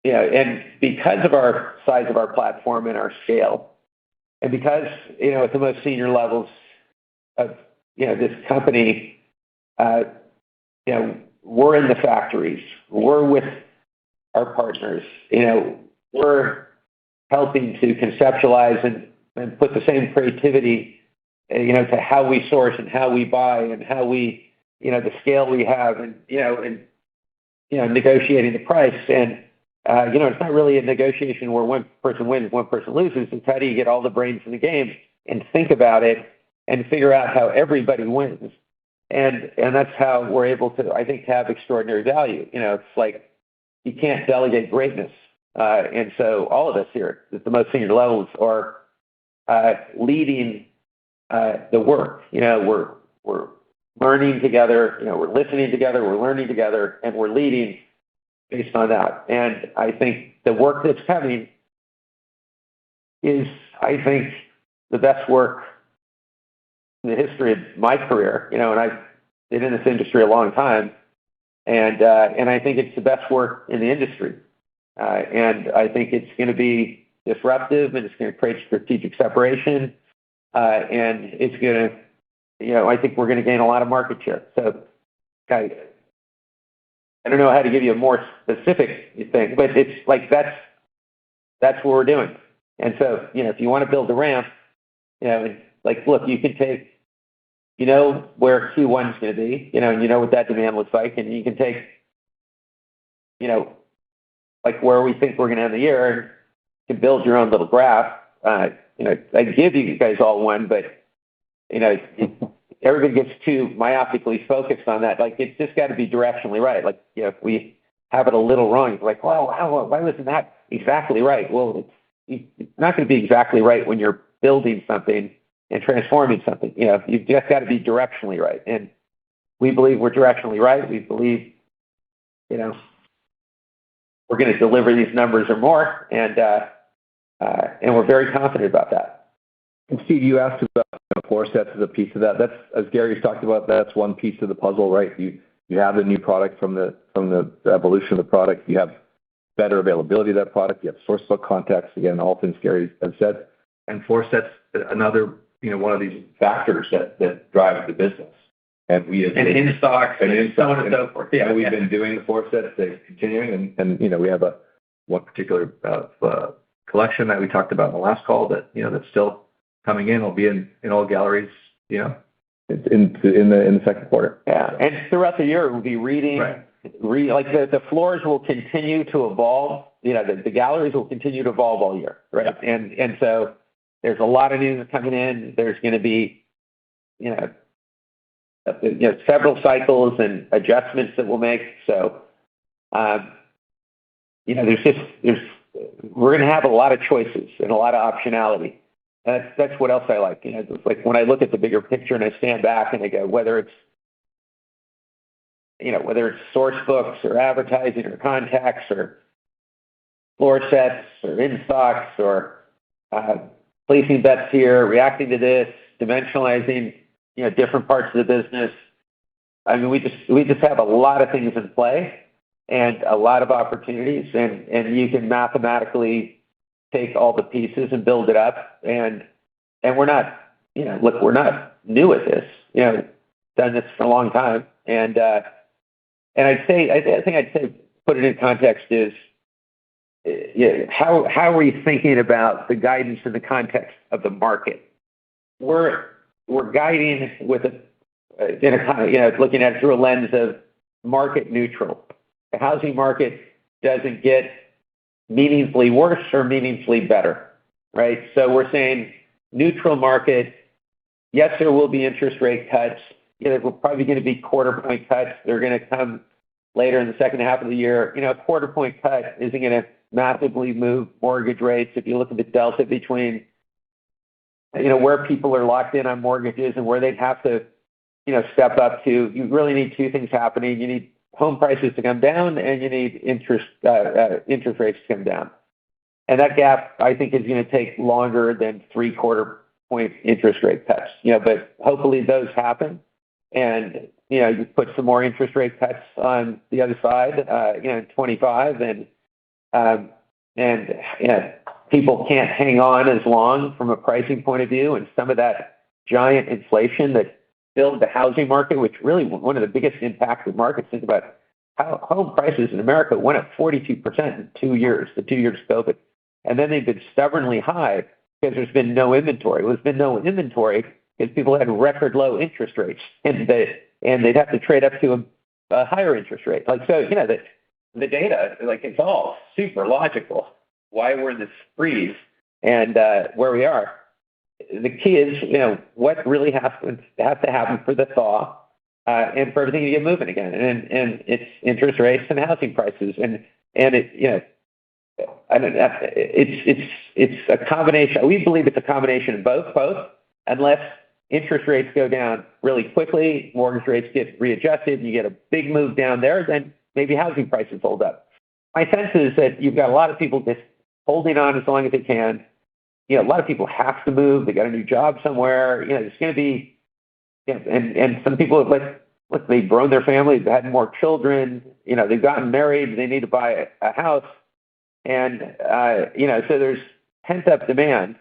and because of our size of our platform and our scale, and because at the most senior levels of this company, we're in the factories, we're with our partners, we're helping to conceptualize and put the same creativity to how we source and how we buy and how we the scale we have, and negotiating the price. And it's not really a negotiation where one person wins, one person loses. It's how do you get all the brains in the game and think about it and figure out how everybody wins. And that's how we're able to, I think, have extraordinary value. It's like you can't delegate greatness. And so all of us here at the most senior levels are leading the work. We're learning together. We're listening together. We're learning together, and we're leading based on that. And I think the work that's coming is, I think, the best work in the history of my career. And I've been in this industry a long time, and I think it's the best work in the industry. And I think it's going to be disruptive, and it's going to create strategic separation, and it's going to, I think we're going to gain a lot of market share. So, I don't know how to give you a more specific thing, but it's like that's what we're doing. And so, if you want to build the ramp, look, you can take, where Q1 is going to be, and what that demand looks like, and you can take, where we think we're going to end the year, to build your own little graph. I give you guys all one, but everybody gets too myopically focused on that. It's just got to be directionally right. If we have it a little wrong, it's like, well, why wasn't that exactly right? Well, it's not going to be exactly right when you're building something and transforming something. You've just got to be directionally right. And we believe we're directionally right. We believe, we're going to deliver these numbers or more, and we're very confident about that. And Steve, you asked about floor sets as a piece of that. That's, as Gary's talked about, that's one piece of the puzzle, right? You have the new product from the evolution of the product. You have better availability of that product. You have source book context. Again, all things Gary has said. And floor sets, another one of these factors that drive the business. And in stocks and so on and so forth. Yeah, we've been doing the floor sets, they're continuing, and we have one particular collection that we talked about in the last call that that's still coming in. Will be in all galleries, in the second quarter. Yeah, and throughout the year we'll be reading. Right. The floors will continue to evolve. The galleries will continue to evolve all year, right? Yeah. And so there's a lot of news coming in. There's going to be several cycles and adjustments that we'll make. So we're going to have a lot of choices and a lot of optionality. That's what else I like. It's like when I look at the bigger picture and I stand back and I go, whether it's source books or advertising or contacts or floor sets or in stocks or placing bets here, reacting to this, dimensionalizing, different parts of the business. I mean, we just have a lot of things in play and a lot of opportunities, and you can mathematically take all the pieces and build it up. And we're not, we're not new at this. Done this for a long time. And I think I'd say put it in context is, how are we thinking about the guidance in the context of the market? We're guiding with looking at it through a lens of market neutral. The housing market doesn't get meaningfully worse or meaningfully better, right? So we're saying neutral market. Yes, there will be interest rate cuts. We're probably going to be quarter point cuts. They're going to come later in the second half of the year. A quarter point cut isn't going to massively move mortgage rates. If you look at the delta between where people are locked in on mortgages and where they'd have to, step up to, you really need two things happening. You need home prices to come down, and you need interest rates to come down. And that gap, I think, is going to take longer than 3/4 point interest rate cuts. But hopefully those happen, and you put some more interest rate cuts on the other side, in 25, and people can't hang on as long from a pricing point of view, and some of that giant inflation that filled the housing market, which really one of the biggest impacted markets. Think about how home prices in America went up 42% in 2 years, the 2 years of COVID. And then they've been stubbornly high because there's been no inventory. Well, there's been no inventory because people had record low interest rates, and they'd have to trade up to a higher interest rate. The data, it's all super logical why we're in this freeze and where we are. The key is, what really has to happen for the thaw. and for everything to get moving again. And it's interest rates and housing prices, and it, I don't know, it's a combination. We believe it's a combination of both, unless interest rates go down really quickly, mortgage rates get readjusted, and you get a big move down there, then maybe housing prices hold up. My sense is that you've got a lot of people just holding on as long as they can. A lot of people have to move. They got a new job somewhere. There's going to be, and some people have look, they've grown their families, they've had more children. They've gotten married. They need to buy a house, and so there's pent up demand,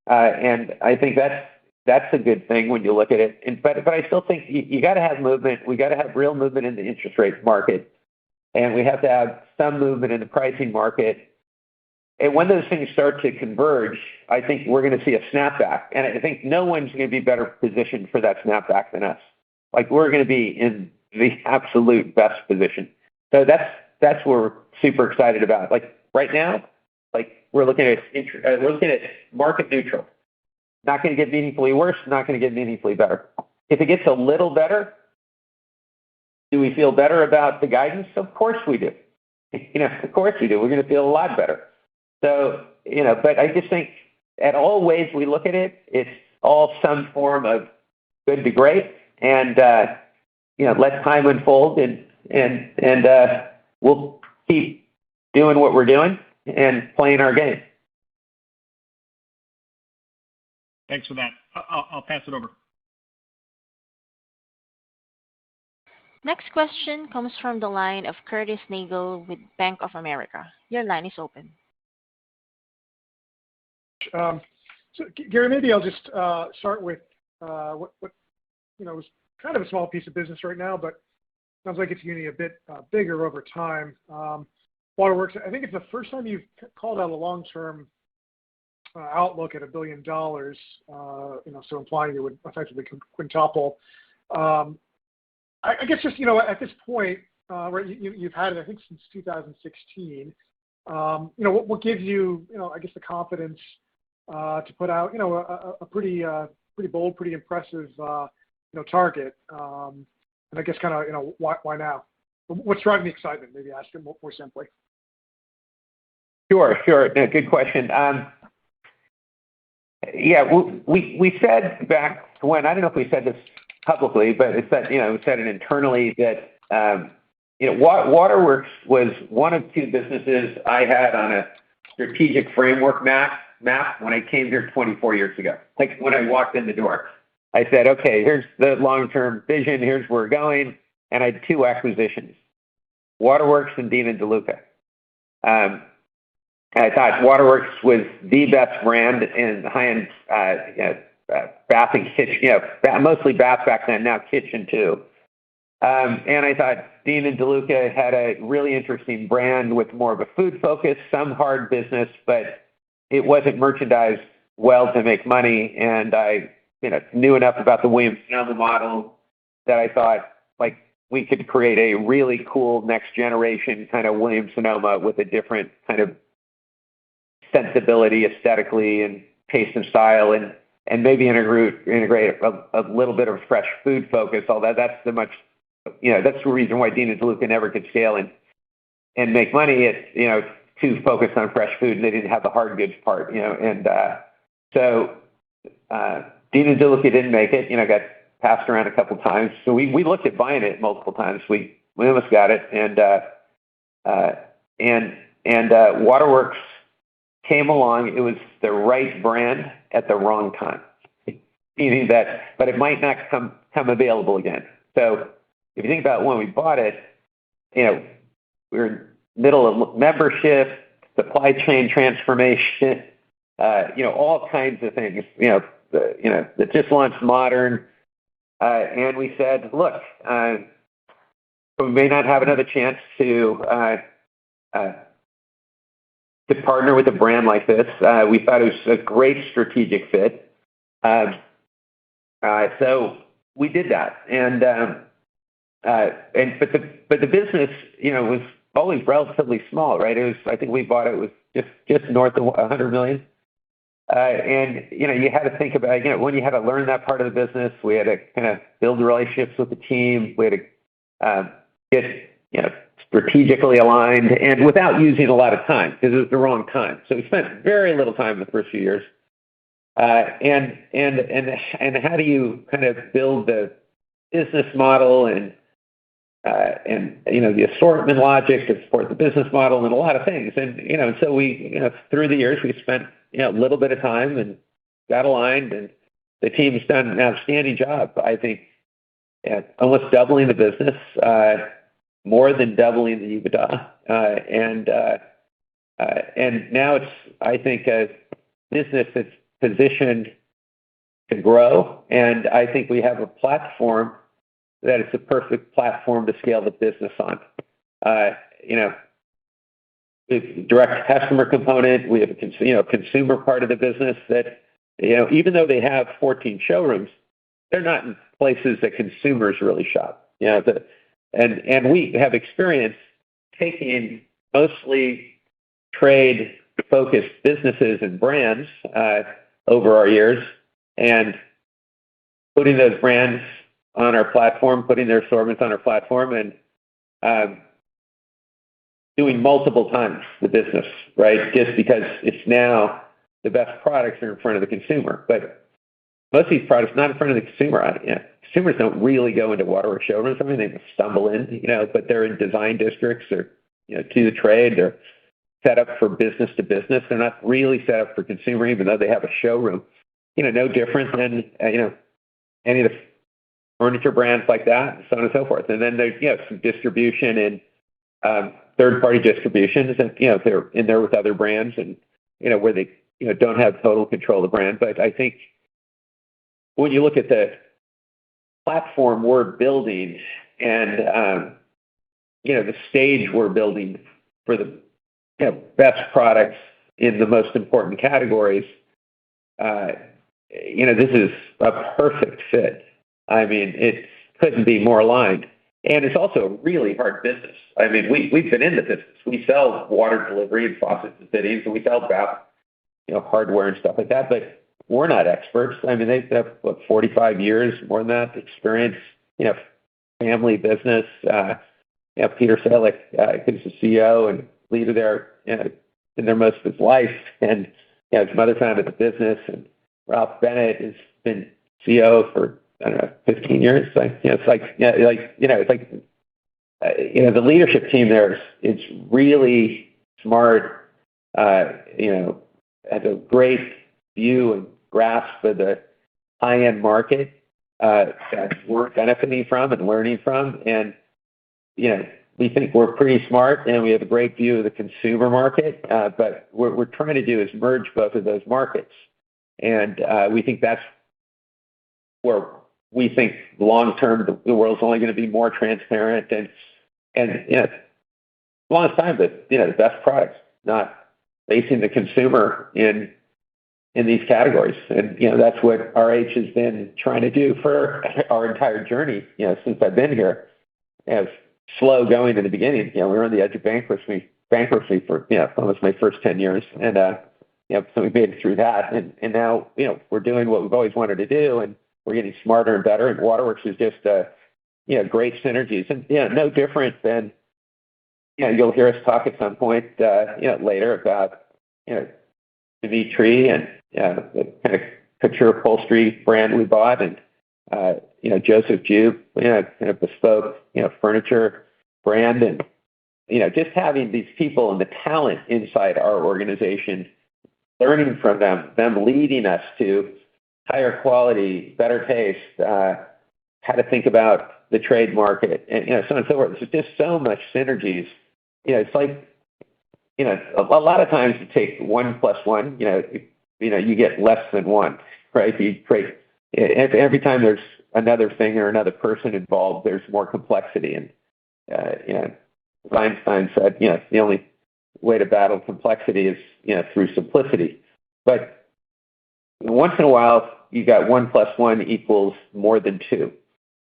and I think that's a good thing when you look at it. But I still think you got to have movement. We got to have real movement in the interest rate market, and we have to have some movement in the pricing market. And when those things start to converge, I think we're going to see a snapback. And I think no one's going to be better positioned for that snapback than us. We're going to be in the absolute best position. So that's what we're super excited about. Right now, we're looking at market neutral. Not going to get meaningfully worse, not going to get meaningfully better. If it gets a little better, do we feel better about the guidance? Of course we do. Of course we do. We're going to feel a lot better. So, but I just think at all ways we look at it, it's all some form of good to great, and let time unfold, and we'll keep doing what we're doing and playing our game. Thanks for that. I'll pass it over. Next question comes from the line of Curtis Nagle with Bank of America. Your line is open. So, Gary, maybe I'll just start with what is kind of a small piece of business right now, but sounds like it's getting a bit bigger over time. Waterworks, I think it's the first time you've called out a long-term outlook at $1 billion, so implying it would effectively quintuple. I guess just, at this point, right, you've had it, I think, since 2016. What gives you, I guess, the confidence to put out, a pretty bold, pretty impressive, target. And I guess kind of, why now? What's driving the excitement? Maybe ask it more simply. Sure. No, good question. We said back when, I don't know if we said this publicly, but it's that, we said it internally that, Waterworks was one of two businesses I had on a strategic framework map when I came here 24 years ago. When I walked in the door, I said, okay, here's the long-term vision, here's where we're going, and I had two acquisitions, Waterworks and Dean & DeLuca. I thought Waterworks was the best brand in high-end bath and kitchen, mostly bath back then, now kitchen too. And I thought Dean & DeLuca had a really interesting brand with more of a food focus, some hard business, but it wasn't merchandised well to make money. And I knew enough about the Williams-Sonoma model that I thought we could create a really cool next generation kind of Williams-Sonoma with a different kind of sensibility aesthetically and taste and style, and maybe integrate a little bit of fresh food focus. Although that's that's the reason why Dean & DeLuca never could scale and make money. It's too focused on fresh food, and they didn't have the hard goods part. So Dean & DeLuca didn't make it. Got passed around a couple times. So we looked at buying it multiple times. We almost got it, and Waterworks came along. It was the right brand at the wrong time, meaning that, but it might not come available again. So if you think about when we bought it, we were in the middle of membership, supply chain transformation, all kinds of things, that just launched Modern. And we said, look, we may not have another chance to partner with a brand like this. We thought it was a great strategic fit. So we did that. But the business, was always relatively small, right? I think we bought it was just north of $100 million. And, you had to think about, when you had to learn that part of the business, we had to kind of build relationships with the team. We had to get, strategically aligned and without using a lot of time because it was the wrong time. So we spent very little time in the first few years. And how do you kind of build the business model and the assortment logic to support the business model and a lot of things. And so we, through the years, we spent a little bit of time and got aligned, and the team's done an outstanding job. I think almost doubling the business, more than doubling the EBITDA, and now it's, I think, a business that's positioned to grow, and I think we have a platform that it's a perfect platform to scale the business on. It's direct customer component. We have a consumer part of the business that, even though they have 14 showrooms, they're not in places that consumers really shop. And we have experience taking mostly trade-focused businesses and brands over our years and putting those brands on our platform, putting their assortments on our platform, and doing multiple times the business, right? Just because it's now the best products are in front of the consumer. But most of these products not in front of the consumer. Consumers don't really go into waterworks showrooms. I mean, they stumble in, but they're in design districts or, to the trade. They're set up for business to business. They're not really set up for consumer, even though they have a showroom. No different than, any of the furniture brands like that, and so on and so forth. And then there's, some distribution and third-party distributions, and, they're in there with other brands and, where they, don't have total control of the brand. But I think when you look at the platform we're building and, the stage we're building for the best products in the most important categories, this is a perfect fit. I mean, it couldn't be more aligned. And it's also a really hard business. I mean, we've been in the business. We sell water delivery and faucets and fittings, and we sell bath, hardware and stuff like that. But we're not experts. I mean, they've got 45 years, more than that, experience. Family business. Peter Selick, who's the CEO and leader there, in their most of his life, and his mother founded the business, and Ralph Bennett has been CEO for 15 years. The leadership team there is really smart. Has a great view and grasp of the high-end market that we're benefiting from and learning from. And, we think we're pretty smart and we have a great view of the consumer market. But what we're trying to do is merge both of those markets. And we think that's where we think long-term the world's only going to be more transparent and the longest time that, the best products, not facing the consumer in these categories. And, that's what RH has been trying to do for our entire journey, since I've been here. It's slow going in the beginning. We were on the edge of bankruptcy for, almost my first 10 years. And, so we made it through that. And now, we're doing what we've always wanted to do, and we're getting smarter and better. And Waterworks is just, great synergies. And, no different than, you'll hear us talk at some point, later about, Dimitri and, the kind of couture upholstery brand we bought, and, Joseph Jube, kind of bespoke, furniture brand. And, just having these people and the talent inside our organization, learning from them leading us to higher quality, better taste, how to think about the trade market, and, so on and so forth. There's just so much synergies. It's like, a lot of times you take 1 + 1, you get less than 1, right? You create, every time there's another thing or another person involved, there's more complexity. And, Einstein said, the only way to battle complexity is, through simplicity. But once in a while, you got 1 + 1 equals more than 2,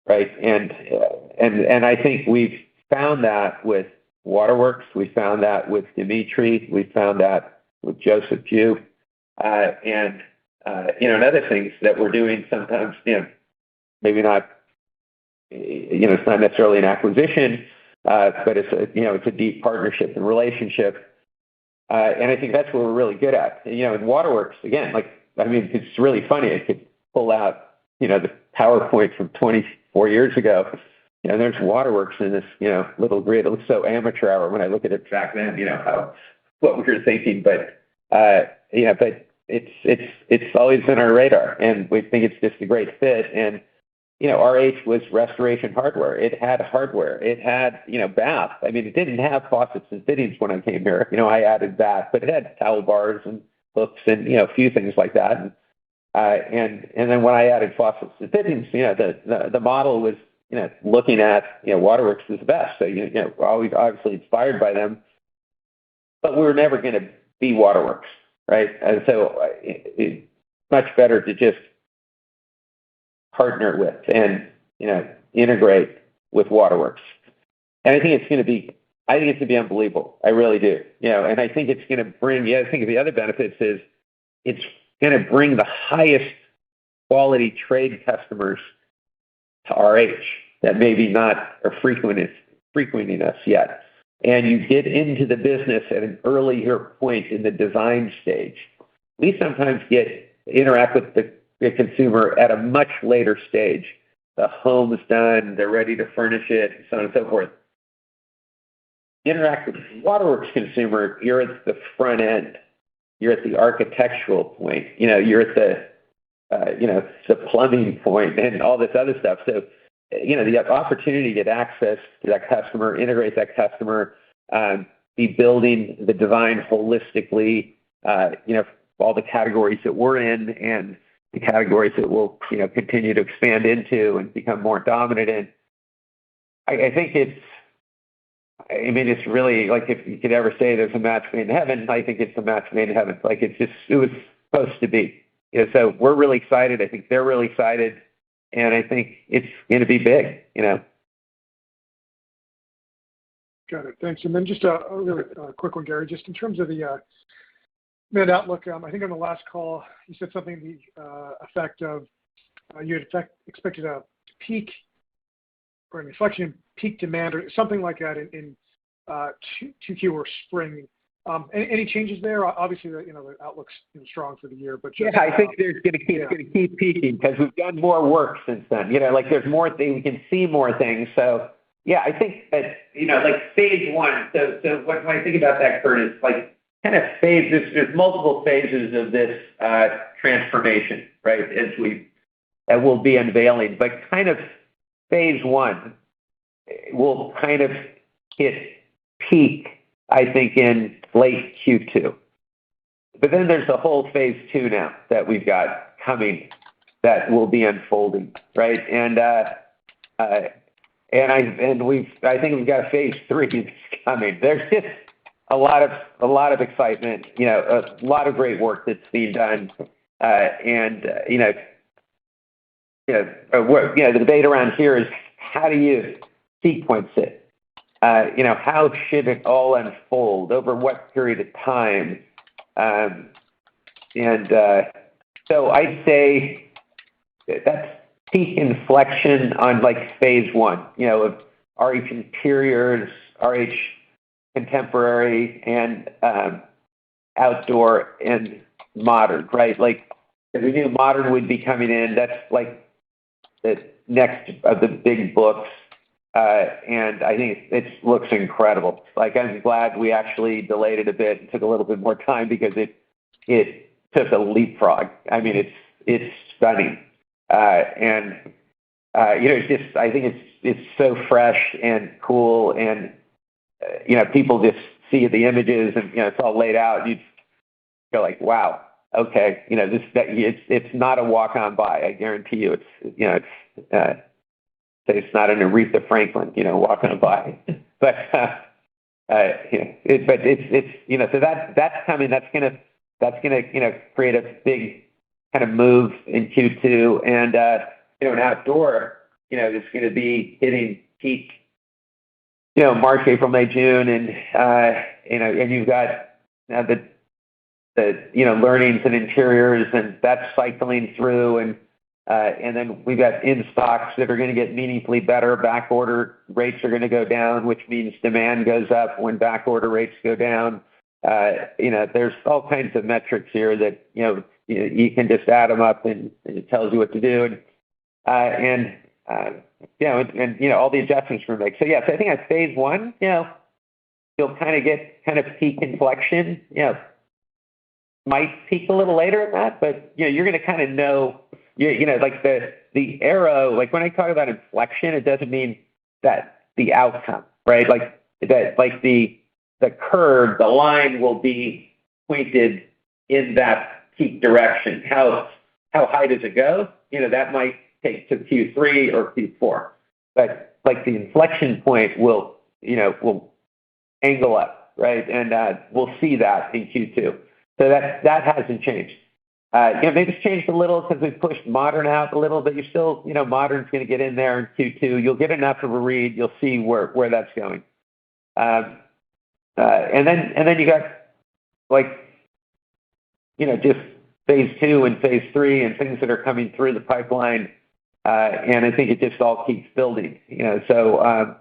right? And I think we've found that with Waterworks. We found that with Dimitri. We found that with Joseph Jube. And other things that we're doing sometimes, maybe not, it's not necessarily an acquisition, but it's a deep partnership and relationship. And I think that's what we're really good at. In Waterworks, again, it's really funny. I could pull out, the PowerPoint from 24 years ago. There's Waterworks in this, little grid. It looks so amateur hour when I look at it back then, what we were thinking. But it's always been our radar, and we think it's just a great fit. And RH was restoration hardware. It had hardware. It had bath. It didn't have faucets and fittings when I came here. I added that, but it had towel bars and hooks and a few things like that. And then when I added faucets and fittings, the model was looking at Waterworks was the best. So we're always obviously inspired by them, but we were never going to be Waterworks, right? And so it's much better to just partner with and integrate with Waterworks. And I think it's going to be unbelievable. I really do. And I think it's going to bring. I think the other benefits is it's going to bring the highest quality trade customers to RH that maybe not are frequenting us yet. And you get into the business at an earlier point in the design stage. We sometimes interact with the consumer at a much later stage. The home is done, they're ready to furnish it, and so on and so forth. Interact with the Waterworks consumer, you're at the front end. You're at the architectural point. You're at the plumbing point and all this other stuff. So, the opportunity to get access to that customer, integrate that customer, be building the design holistically, all the categories that we're in and the categories that we'll, continue to expand into and become more dominant in. I think it's really like if you could ever say there's a match made in heaven, I think it's a match made in heaven. It was supposed to be. So we're really excited. I think they're really excited. And I think it's going to be big, Got it. Thanks. And then just a really quick one, Gary, just in terms of the demand outlook, I think on the last call, you said something to the effect of you had expected a peak or an inflection in peak demand or something like that in 2Q or spring. Any changes there? Obviously, the outlook's strong for the year, but just, I think there's going to keep peaking because we've done more work since then. There's more things, we can see more things. So I think that phase one. So when I think about that, Kurt, is kind of phases. There's multiple phases of this transformation, right? That we'll be unveiling, but kind of phase one will kind of hit peak, I think, in late Q2. But then there's a whole phase two now that we've got coming that will be unfolding, right? And I think we've got a phase three that's coming. There's just a lot of excitement, a lot of great work that's being done, the debate around here is how do you sequence it? How should it all unfold? Over what period of time? So I'd say that's peak inflection on phase one, of RH Interiors, RH Contemporary, and Outdoor and Modern, right? We knew Modern would be coming in. That's the next of the big books. And I think it looks incredible. I'm glad we actually delayed it a bit and took a little bit more time because it took a leapfrog. It's stunning. I think it's so fresh and cool, and people just see the images and it's all laid out. You go wow, okay, it's not a walk on by. I guarantee you, it's not an Aretha Franklin, walking on by. But so that's coming. That's gonna create a big kind of move in Q2, and in outdoor, it's going to be hitting peak, March, April, May, June, and and you've got the learnings and interiors, and that's cycling through. And then we've got in stocks that are going to get meaningfully better. Back order rates are going to go down, which means demand goes up when back order rates go down. There's all kinds of metrics here that, you can just add them up and it tells you what to do. And all the adjustments we make. So yes, I think at phase one, you'll kind of get peak inflection. Might peak a little later than that, but you're going to kind of know. Like the arrow. Like when I talk about inflection, it doesn't mean that the outcome, right? Like that, like the curve, the line will be pointed in that peak direction. How high does it go? That might take to Q3 or Q4, but like the inflection point will angle up, right? And we'll see that in Q2. So that hasn't changed. Maybe it's changed a little because we've pushed modern out a little, but you're still, modern's going to get in there in Q2. You'll get enough of a read. You'll see where that's going. And then you got just phase two and phase three and things that are coming through the pipeline. And I think it just all keeps building, so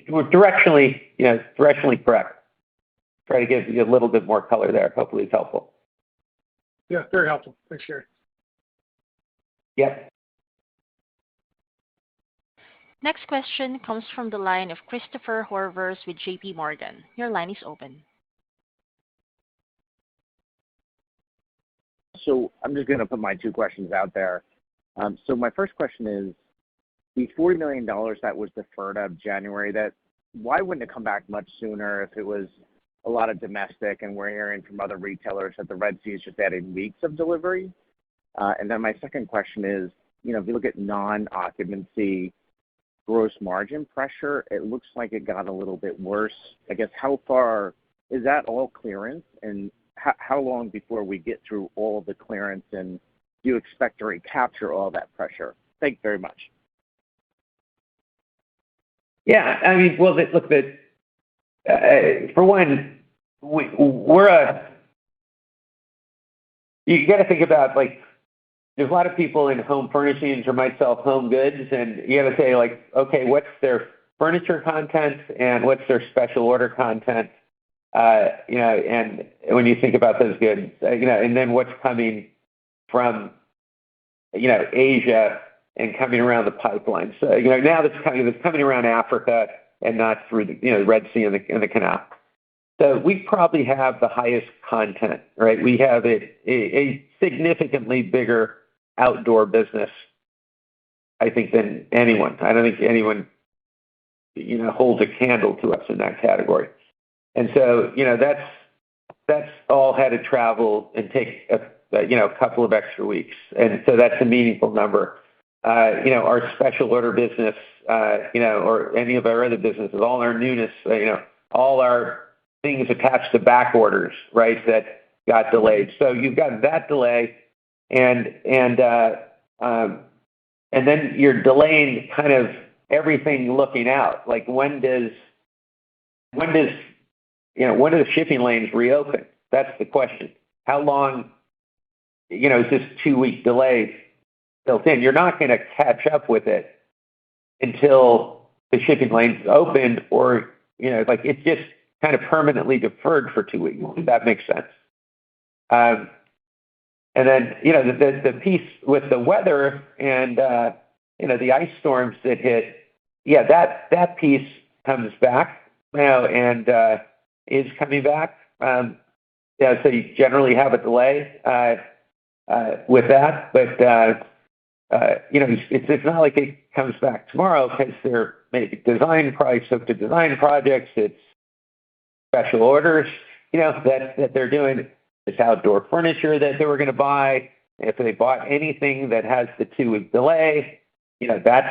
we're directionally correct. Try to give you a little bit more color there. Hopefully it's helpful. Yeah, very helpful. Thanks, Gary. Yep. Next question comes from the line of Christopher Horvers with JP Morgan. Your line is open. So I'm just going to put my two questions out there. So my first question is, the $40 million that was deferred out of January, why wouldn't it come back much sooner if it was a lot of domestic, and we're hearing from other retailers that the Red Sea is just adding weeks of delivery? And then my second question is, if you look at non-occupancy gross margin pressure, it looks like it got a little bit worse. I guess how far is that all clearance, and how long before we get through all of the clearance, and do you expect to recapture all that pressure? Thank you very much. Yeah, I mean, well, look, for one, you got to think about, there's a lot of people in home furnishings or might sell home goods, and you got to say, okay, what's their furniture content and what's their special order content, and when you think about those goods, and then what's coming from, Asia and coming around the pipeline. So, now that's coming around Africa and not through the Red Sea and the canal. So we probably have the highest content, right? We have a significantly bigger outdoor business, I think, than anyone. I don't think anyone, holds a candle to us in that category. And so, that's all had to travel and take a couple of extra weeks. And so that's a meaningful number. Our special order business, or any of our other businesses, all our newness, all our things attached to back orders, right, that got delayed. So you've got that delay, and then you're delaying kind of everything looking out. Like when do the shipping lanes reopen? That's the question. How long, is this 2-week delay built in? You're not going to catch up with it until the shipping lanes open, or, it's just kind of permanently deferred for 2 weeks. If that makes sense. And then, the piece with the weather and, the ice storms that hit, that piece comes back now and is coming back. So you generally have a delay with that, but it's not like it comes back tomorrow because they're maybe design price up to design projects. It's special orders, that they're doing. It's outdoor furniture that they were going to buy. If they bought anything that has the 2-week delay, that's,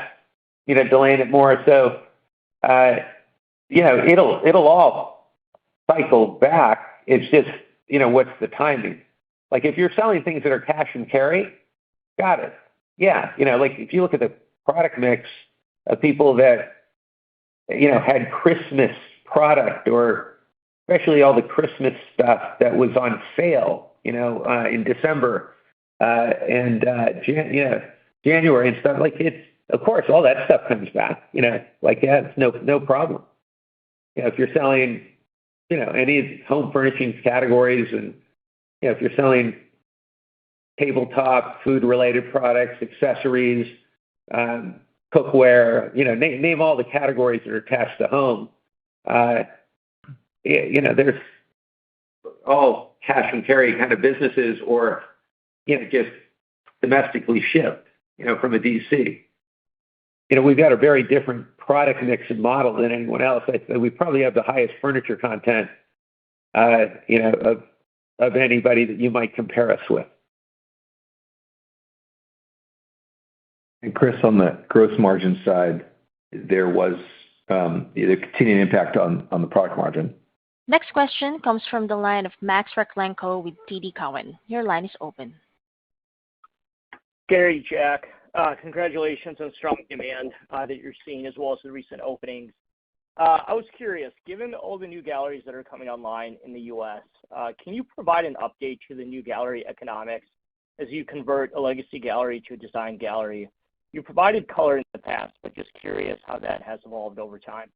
delaying it more. So, it'll all cycle back. It's just, what's the timing? Like if you're selling things that are cash and carry, got it. Yeah. If you look at the product mix of people that, had Christmas product or especially all the Christmas stuff that was on sale, in December and January and stuff. Like of course, all that stuff comes back. Like it's no problem. If you're selling, any home furnishings categories, and if you're selling tabletop, food-related products, accessories, cookware, name all the categories that are attached to home. There's all cash and carry kind of businesses, or just domestically shipped, from a DC. We've got a very different product mix and model than anyone else. We probably have the highest furniture content, of anybody that you might compare us with. And Chris, on the gross margin side, there was the continuing impact on the product margin. Next question comes from the line of Max Raklenko with TD Cowen. Your line is open. Gary, Jack, congratulations on strong demand that you're seeing, as well as the recent openings. I was curious, given all the new galleries that are coming online in the U.S., can you provide an update to the new gallery economics as you convert a legacy gallery to a design gallery? You provided color in the past, but just curious how that has evolved over time.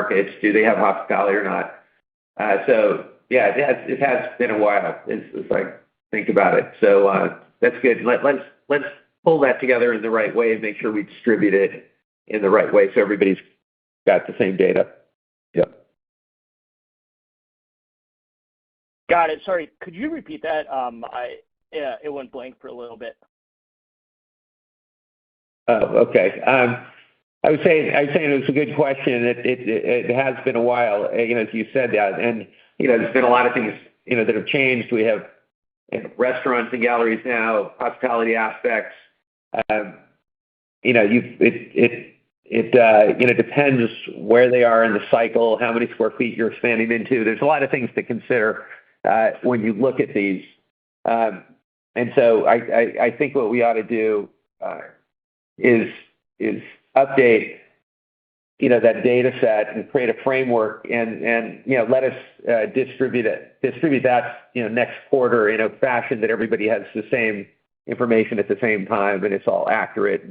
Markets, do they have hospitality or not? So yeah, it has been a while. It's like, think about it. So that's good. Let's pull that together in the right way and make sure we distribute it in the right way so everybody's got the same data. Yep. Got it. Sorry, could you repeat that? It went blank for a little bit. Oh, okay. I was saying it was a good question. It has been a while, as you said that, and there's been a lot of things that have changed. We have restaurants and galleries now, hospitality aspects. It depends where they are in the cycle, how many square feet you're expanding into. There's a lot of things to consider when you look at these. And so I think what we ought to do is update that data set and create a framework and let us distribute that next quarter in a fashion that everybody has the same information at the same time and it's all accurate.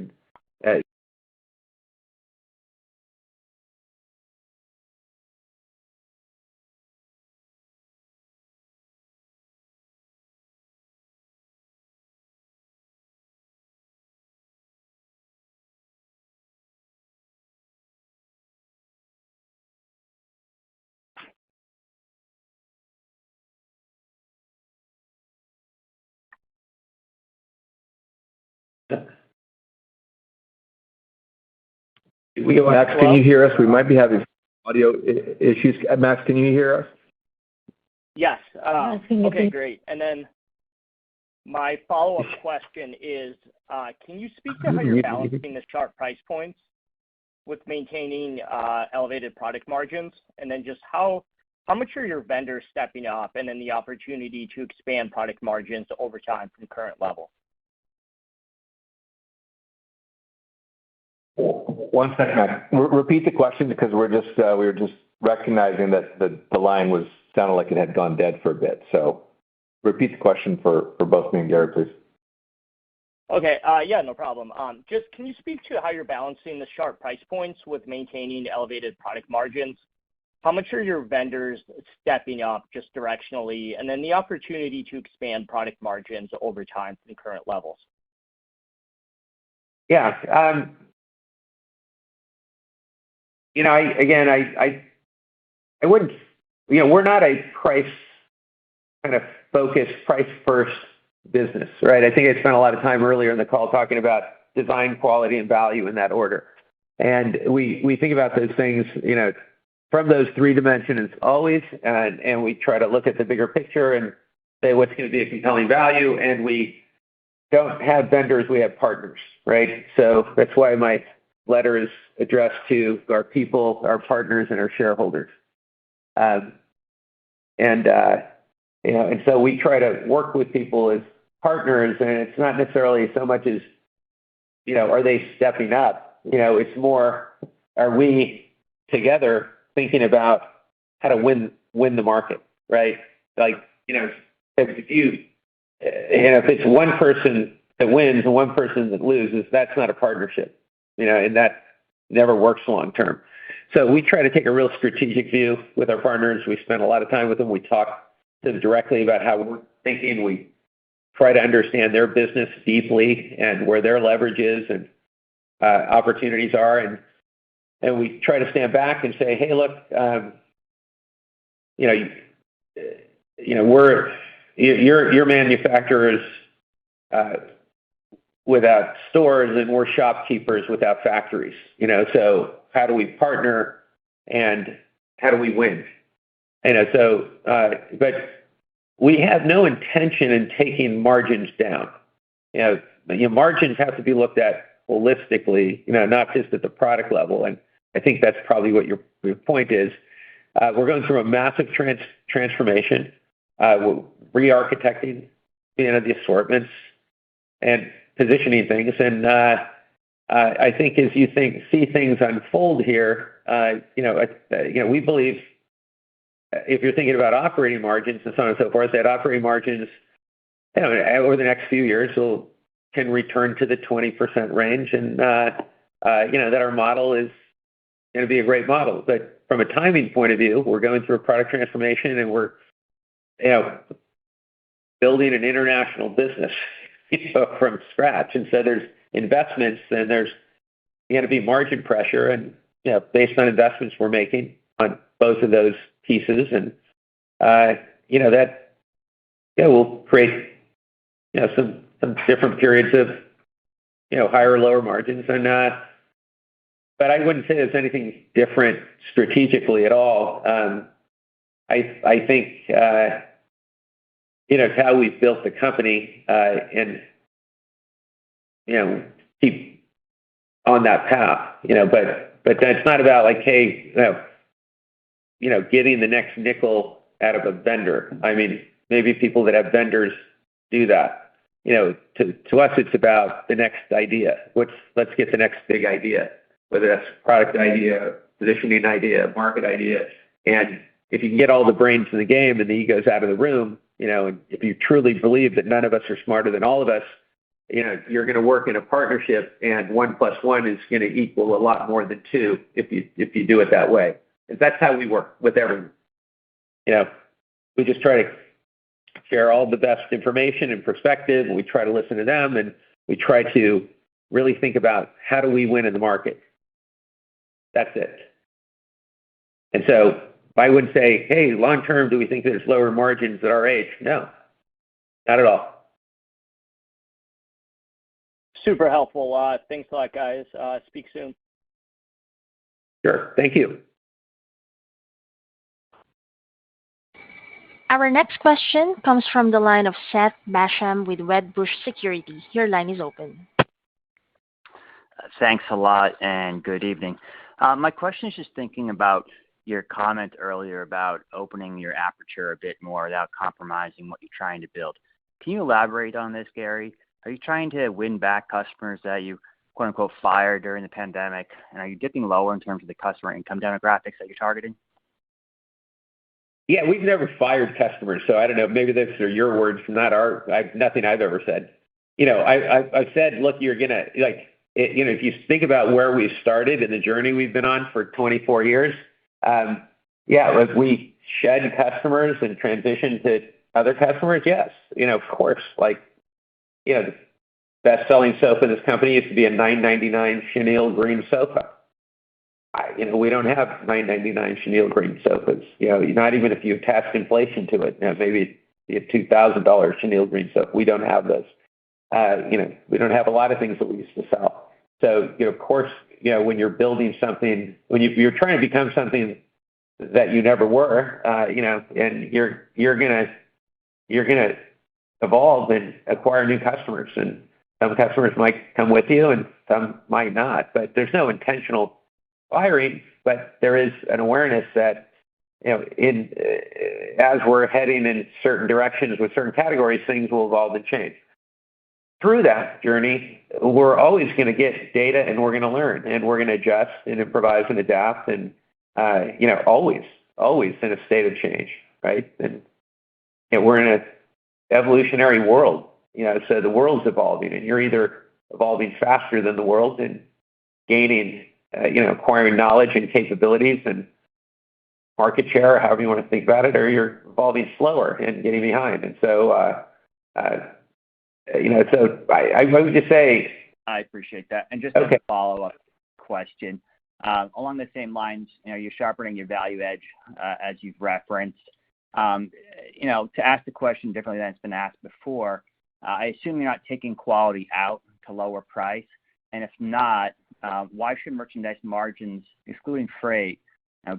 Max, can you hear us? We might be having audio issues. Max, can you hear us? Yes. Okay, great. And then my follow-up question is, can you speak to how you're balancing the sharp price points with maintaining elevated product margins? And then just how much are your vendors stepping up, and then the opportunity to expand product margins over time from current levels? One second, Max. Repeat the question because we were just recognizing that the line sounded like it had gone dead for a bit. So repeat the question for both me and Gary, please. Okay. Yeah, no problem. Just can you speak to how you're balancing the sharp price points with maintaining elevated product margins? How much are your vendors stepping up just directionally, and then the opportunity to expand product margins over time from current levels? Yeah. I wouldn't, we're not a price kind of focused, price first business, right? I think I spent a lot of time earlier in the call talking about design, quality, and value in that order. And we think about those things, from those three dimensions always, and we try to look at the bigger picture and say what's going to be a compelling value. And we don't have vendors, we have partners, right? So that's why my letter is addressed to our people, our partners, and our shareholders. And so we try to work with people as partners, and it's not necessarily so much as, are they stepping up? It's more, are we together thinking about how to win the market, right? If it's one person that wins and one person that loses, that's not a partnership, and that never works long term. So we try to take a real strategic view with our partners. We spend a lot of time with them. We talk to them directly about how we're thinking. We try to understand their business deeply and where their leverage is and opportunities are. And we try to stand back and say, hey, look, your manufacturers without stores, and we're shopkeepers without factories. So how do we partner and how do we win? But we have no intention in taking margins down. Margins have to be looked at holistically, not just at the product level. And I think that's probably what your point is. We're going through a massive transformation. We're re-architecting, the assortments and positioning things. And I think as you see things unfold here, we believe if you're thinking about operating margins and so on and so forth, that operating margins, over the next few years can return to the 20% range, and that our model is going to be a great model. But from a timing point of view, we're going through a product transformation, and we're building an international business from scratch. And so there's investments, and there's going to be margin pressure, and based on investments we're making on both of those pieces, and that will create some different periods of higher or lower margins. And but I wouldn't say there's anything different strategically at all. I think it's how we've built the company, and keep on that path. But that's not about like, hey, getting the next nickel out of a vendor. I mean, maybe people that have vendors do that. To us, it's about the next idea. Let's get the next big idea, whether that's product idea, positioning idea, market idea. And if you can get all the brains in the game and the egos out of the room, and if you truly believe that none of us are smarter than all of us, you're going to work in a partnership, and 1 + 1 is going to equal a lot more than 2 if you do it that way. And that's how we work with everyone. We just try to share all the best information and perspective, and we try to listen to them, and we try to really think about how do we win in the market. That's it. And so I wouldn't say, hey, long term, do we think there's lower margins at our age? No, not at all. Super helpful. Thanks a lot, guys. Speak soon. Sure. Thank you. Our next question comes from the line of Seth Basham with Wedbush Securities. Your line is open. Thanks a lot, and good evening. My question is just thinking about your comment earlier about opening your aperture a bit more without compromising what you're trying to build. Can you elaborate on this, Gary? Are you trying to win back customers that you, quote unquote, fired during the pandemic? And are you dipping lower in terms of the customer income demographics that you're targeting? Yeah, we've never fired customers, so I don't know. Maybe those are your words, not nothing I've ever said. I've said, look, you're gonna if you think about where we started and the journey we've been on for 24 years, if we shed customers and transition to other customers, yes, of course, the best-selling sofa in this company used to be a $9.99 chenille green sofa. We don't have $9.99 chenille green sofas. Not even if you attach inflation to it. Maybe the $2,000 chenille green soap. We don't have those. We don't have a lot of things that we used to sell. So, of course, when you're building something, when you're trying to become something that you never were, and you're gonna evolve and acquire new customers, and some customers might come with you and some might not. But there's no intentional firing, but there is an awareness that as we're heading in certain directions with certain categories, things will evolve and change. Through that journey, we're always going to get data, and we're going to learn, and we're going to adjust and improvise and adapt, and always in a state of change, right? And we're in an evolutionary world, so the world's evolving, and you're either evolving faster than the world and gaining, acquiring knowledge and capabilities and market share, however you want to think about it, or you're evolving slower and getting behind. And so, so I would just say. I appreciate that. And just as a follow-up question, along the same lines, you're sharpening your value edge, as you've referenced. To ask the question differently than it's been asked before, I assume you're not taking quality out to lower price. And if not, why should merchandise margins, excluding freight,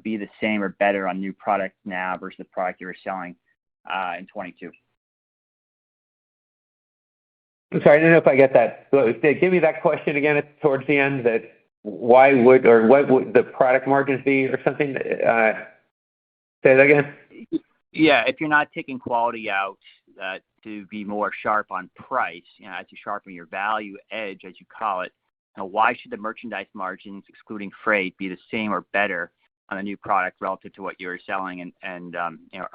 be the same or better on new products now versus the product you were selling in 22? I'm sorry, I don't know if I get that. Give me that question again towards the end. That why would or what would the product margins be or something? Say that again. Yeah, if you're not taking quality out to be more sharp on price, as you sharpen your value edge, as you call it, why should the merchandise margins, excluding freight, be the same or better on a new product relative to what you were selling and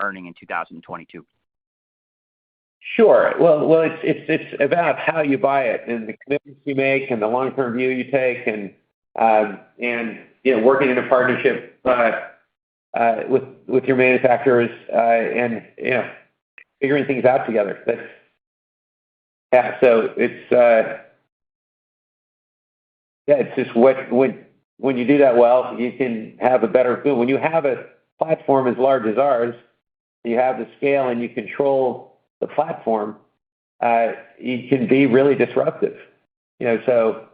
earning in 2022? Sure. Well, it's about how you buy it and the commitments you make and the long-term view you take, and working in a partnership with your manufacturers and figuring things out together. So it's it's just when you do that well, you can have a better feel. When you have a platform as large as ours, you have the scale and you control the platform, you can be really disruptive. So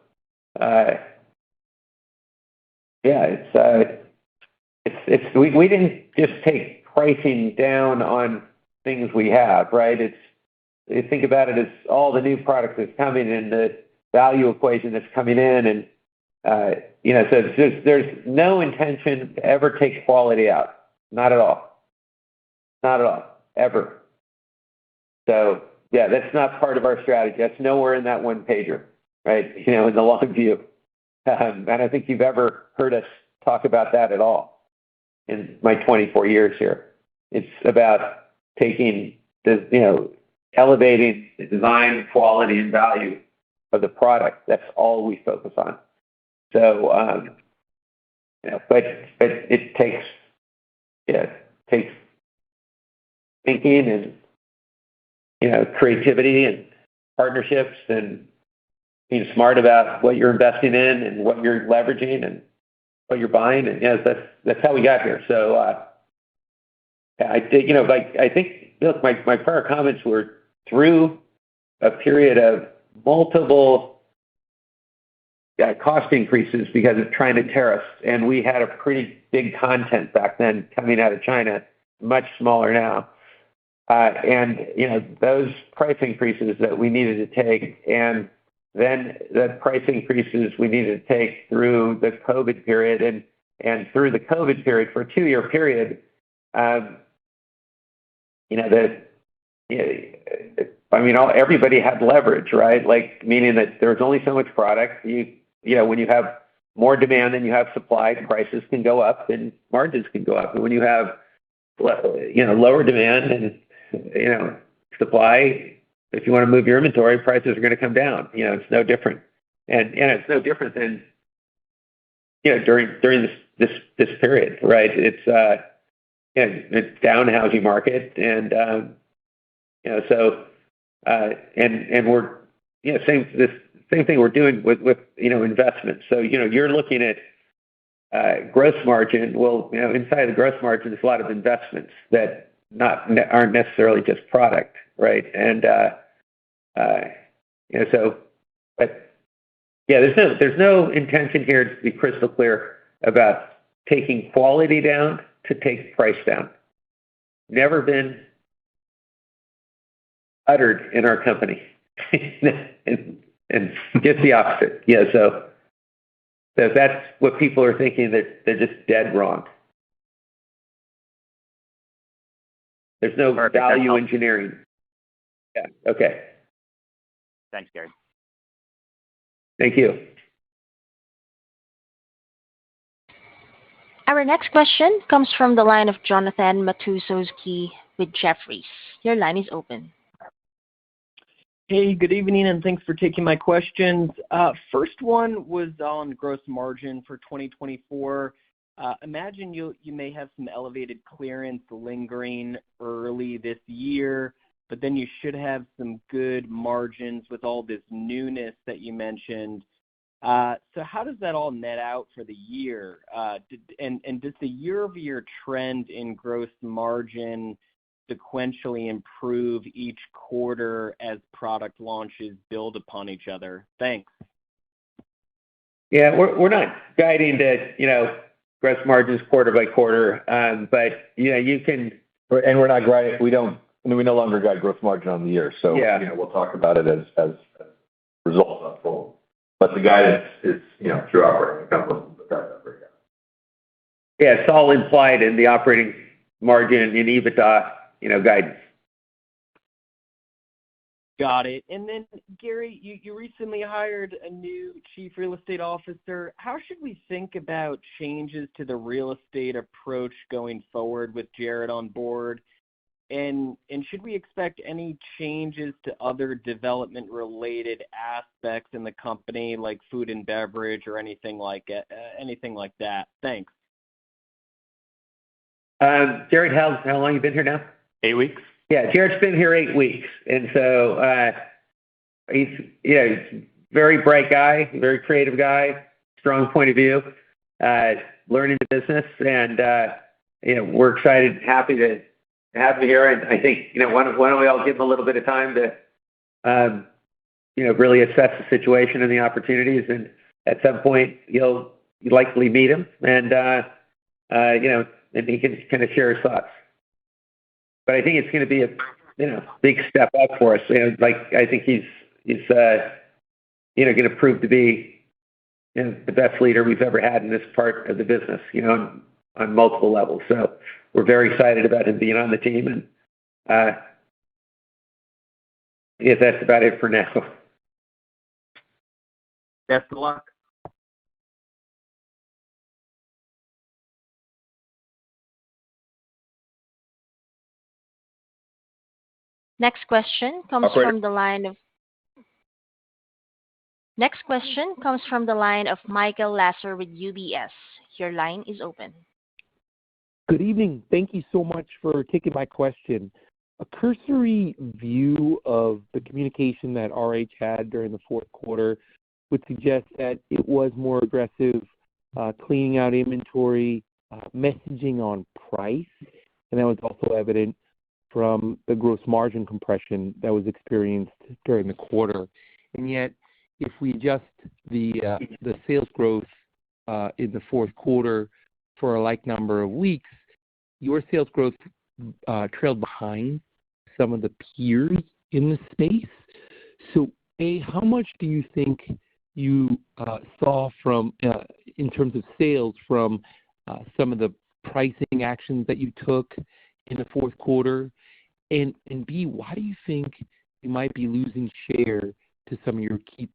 we didn't just take pricing down on things we have, right? You think about it as all the new product that's coming and the value equation that's coming in, and so there's no intention to ever take quality out, not at all, ever. So that's not part of our strategy. That's nowhere in that one pager, right? In the long view, and I don't think you've ever heard us talk about that at all in my 24 years here. It's about taking elevating the design, quality, and value of the product. That's all we focus on. So, but it takes thinking and creativity and partnerships and being smart about what you're investing in and what you're leveraging and what you're buying, and that's how we got here. So I think look, my prior comments were through a period of multiple cost increases because of China tariffs, and we had a pretty big content back then coming out of China, much smaller now. And those price increases that we needed to take, and then the price increases we needed to take through the COVID period, and through the COVID period for a 2-year period, everybody had leverage, right? Like, meaning that there was only so much product. When you have more demand than you have supply, prices can go up and margins can go up. And when you have lower demand and supply, if you want to move your inventory, prices are going to come down. It's no different, and it's no different than during this period, right? It's down housing market, and and we're same thing we're doing with investments. So you're looking at gross margin. Well, inside the gross margin, there's a lot of investments that aren't necessarily just product, right? And but yeah, there's no intention here to be crystal clear about taking quality down to take price down. Never been uttered in our company, and just the opposite. Yeah, so that's what people are thinking, that they're just dead wrong. There's no Perfect. value engineering. Yeah. Okay. Thanks, Gary. Thank you. Our next question comes from the line of Jonathan Matuszewski with Jefferies. Your line is open. Hey, good evening, and thanks for taking my questions. First one was on gross margin for 2024. Imagine you may have some elevated clearance lingering early this year, but then you should have some good margins with all this newness that you mentioned. So how does that all net out for the year? And does the year-over-year trend in gross margin sequentially improve each quarter as product launches build upon each other? Thanks. Yeah, we're not guiding to, gross margins quarter by quarter, but you can. And we're not guiding. We no longer guide gross margin on the year, so Yeah. we'll talk about it as results unfold. But the guidance is through operating income. Yeah, it's all implied in the operating margin in EBITDA, guidance. Got it. And then, Gary, you recently hired a new chief real estate officer. How should we think about changes to the real estate approach going forward with Jared on board? And should we expect any changes to other development-related aspects in the company, like food and beverage or anything like that? Thanks. Jared, how long have you been here now? 8 weeks. Yeah, Jared's been here 8 weeks, and so he's very bright guy, very creative guy, strong point of view, learning the business, and we're excited, happy to have him here. And I think why don't we all give him a little bit of time to really assess the situation and the opportunities, and at some point you'll likely meet him, and and he can kind of share his thoughts. But I think it's going to be a big step up for us. I think he's going to prove to be the best leader we've ever had in this part of the business, on multiple levels. So we're very excited about him being on the team, and that's about it for now. Best of luck. Next question comes from the line of Michael Lasser with UBS. Your line is open. Good evening. Thank you so much for taking my question. A cursory view of the communication that RH had during the fourth quarter would suggest that it was more aggressive, cleaning out inventory, messaging on price, and that was also evident from the gross margin compression that was experienced during the quarter. And yet, if we adjust the sales growth in the fourth quarter for a like number of weeks, your sales growth trailed behind some of the peers in the space. So, how much do you think you saw from in terms of sales from some of the pricing actions that you took in the fourth quarter? And B, why do you think you might be losing share to some of your key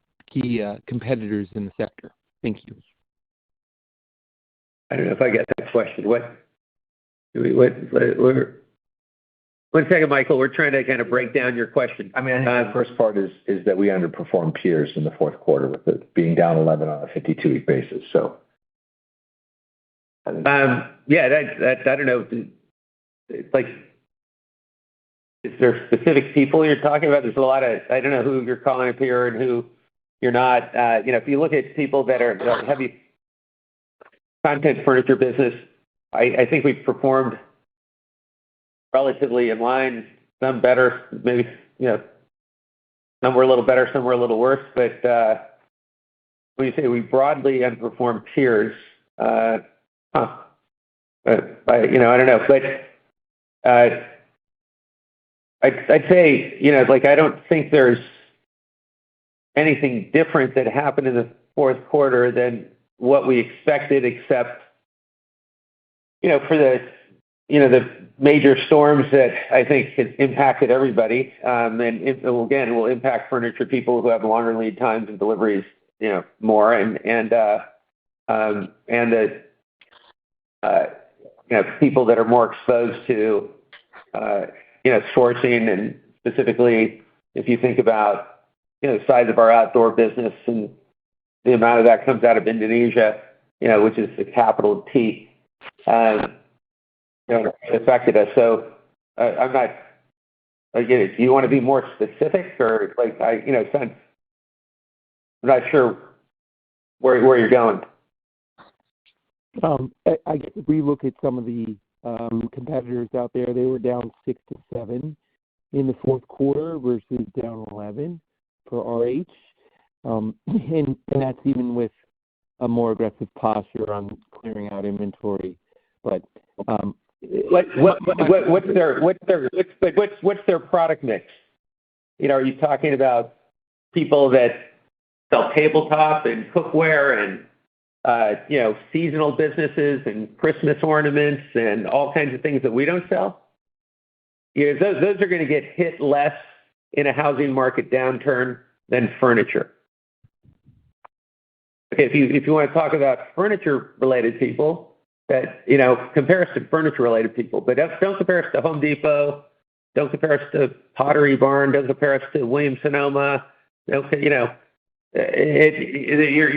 competitors in the sector? Thank you. I don't know if I get that question. One second, Michael. We're trying to kind of break down your question. I think the first part is that we underperformed peers in the fourth quarter, with it being down 11 on a 52-week basis. So, I don't know. It's like, is there specific people you're talking about? There's a lot of, I don't know who you're calling a peer and who you're not. If you look at people that are heavy content furniture business, I think we've performed relatively in line, some better, maybe, some were a little better, some were a little worse. But when you say we broadly underperform peers, I don't know. But I'd say, I don't think there's anything different that happened in the fourth quarter than what we expected, except, for the major storms that I think has impacted everybody. And it will impact furniture people who have longer lead times and deliveries, more. And the people that are more exposed to, sourcing, and specifically, if you think about, the size of our outdoor business and the amount of that comes out of Indonesia, which is the capital T, affected us. So I'm not. Again, do you want to be more specific, or I'm not sure where you're going. I guess if we look at some of the competitors out there, they were down 6 to 7 in the fourth quarter versus down 11 for RH, and that's even with a more aggressive posture on clearing out inventory. But what's their product mix? Are you talking about people that sell tabletop and cookware and seasonal businesses and Christmas ornaments and all kinds of things that we don't sell? Those are going to get hit less in a housing market downturn than furniture. Okay, if you want to talk about furniture-related people, that compare us to furniture-related people, but don't compare us to Home Depot, don't compare us to Pottery Barn, don't compare us to Williams-Sonoma. You're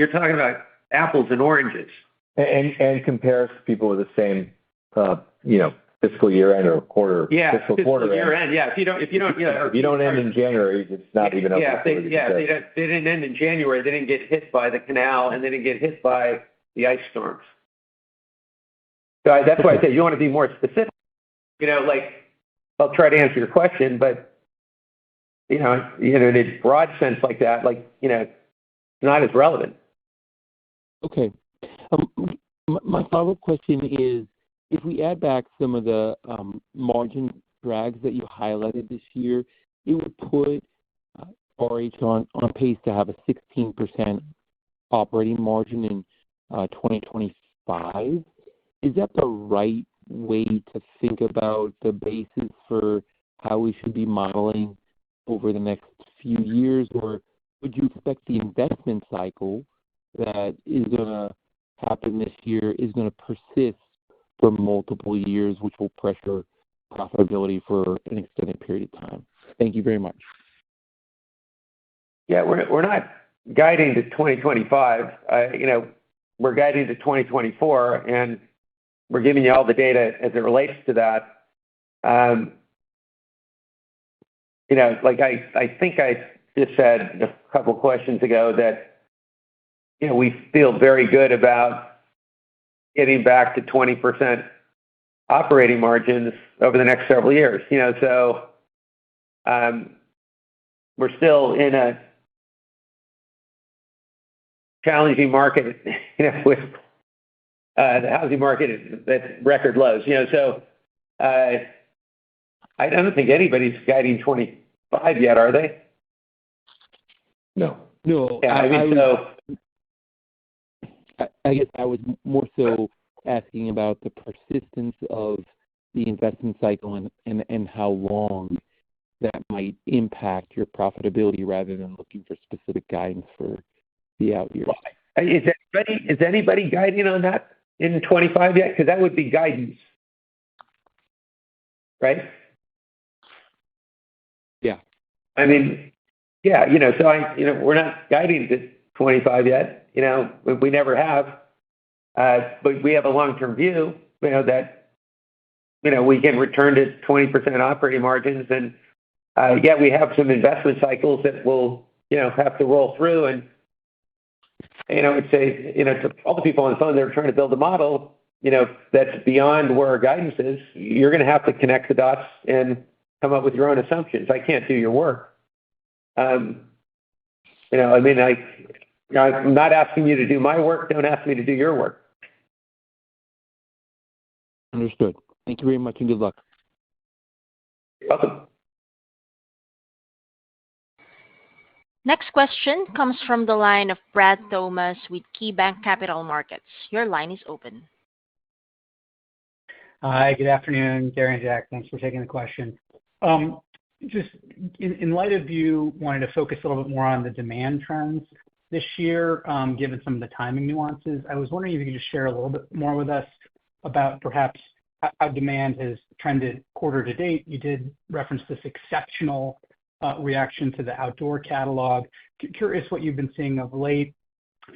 talking about apples and oranges, and compare us to people with the same, fiscal year end or quarter. Yeah, fiscal quarter year end. Yeah, if you don't end in January, it's not even. Yeah, they didn't end in January. They didn't get hit by the canal, and they didn't get hit by the ice storms. So that's why I say you want to be more specific. I'll try to answer your question, but in a broad sense like that, not as relevant. Okay. My follow-up question is, if we add back some of the margin drags that you highlighted this year, it would put RH on pace to have a 16% operating margin in 2025. Is that the right way to think about the basis for how we should be modeling over the next few years, or would you expect the investment cycle that is going to happen this year is going to persist for multiple years, which will pressure profitability for an extended period of time? Thank you very much. Yeah, we're not guiding to 2025. We're guiding to 2024, and we're giving you all the data as it relates to that. I think I just said a couple questions ago that we feel very good about getting back to 20% operating margins over the next several years. So we're still in a challenging market, with the housing market is at record lows. So I don't think anybody's guiding 25 yet, are they? No. Yeah, I guess I was more so asking about the persistence of the investment cycle and how long that might impact your profitability rather than looking for specific guidance for the out years. Is anybody guiding on that in 25 yet? Because that would be guidance, right? Yeah. I mean, yeah, so we're not guiding to 25 yet. We never have, but we have a long-term view, that, we can return to 20% operating margins, and we have some investment cycles that will, have to roll through. And, I'd say, to all the people on the phone that are trying to build a model, that's beyond where our guidance is, you're going to have to connect the dots and come up with your own assumptions. I can't do your work. I'm not asking you to do my work. Don't ask me to do your work. Understood. Thank you very much, and good luck. You're welcome. Next question comes from the line of Brad Thomas with KeyBanc Capital Markets. Your line is open. Hi, good afternoon, Gary and Jack. Thanks for taking the question. Just in light of you wanting to focus a little bit more on the demand trends this year, given some of the timing nuances, I was wondering if you could just share a little bit more with us about perhaps how demand has trended quarter to date. You did reference this exceptional reaction to the outdoor catalog. Curious what you've been seeing of late,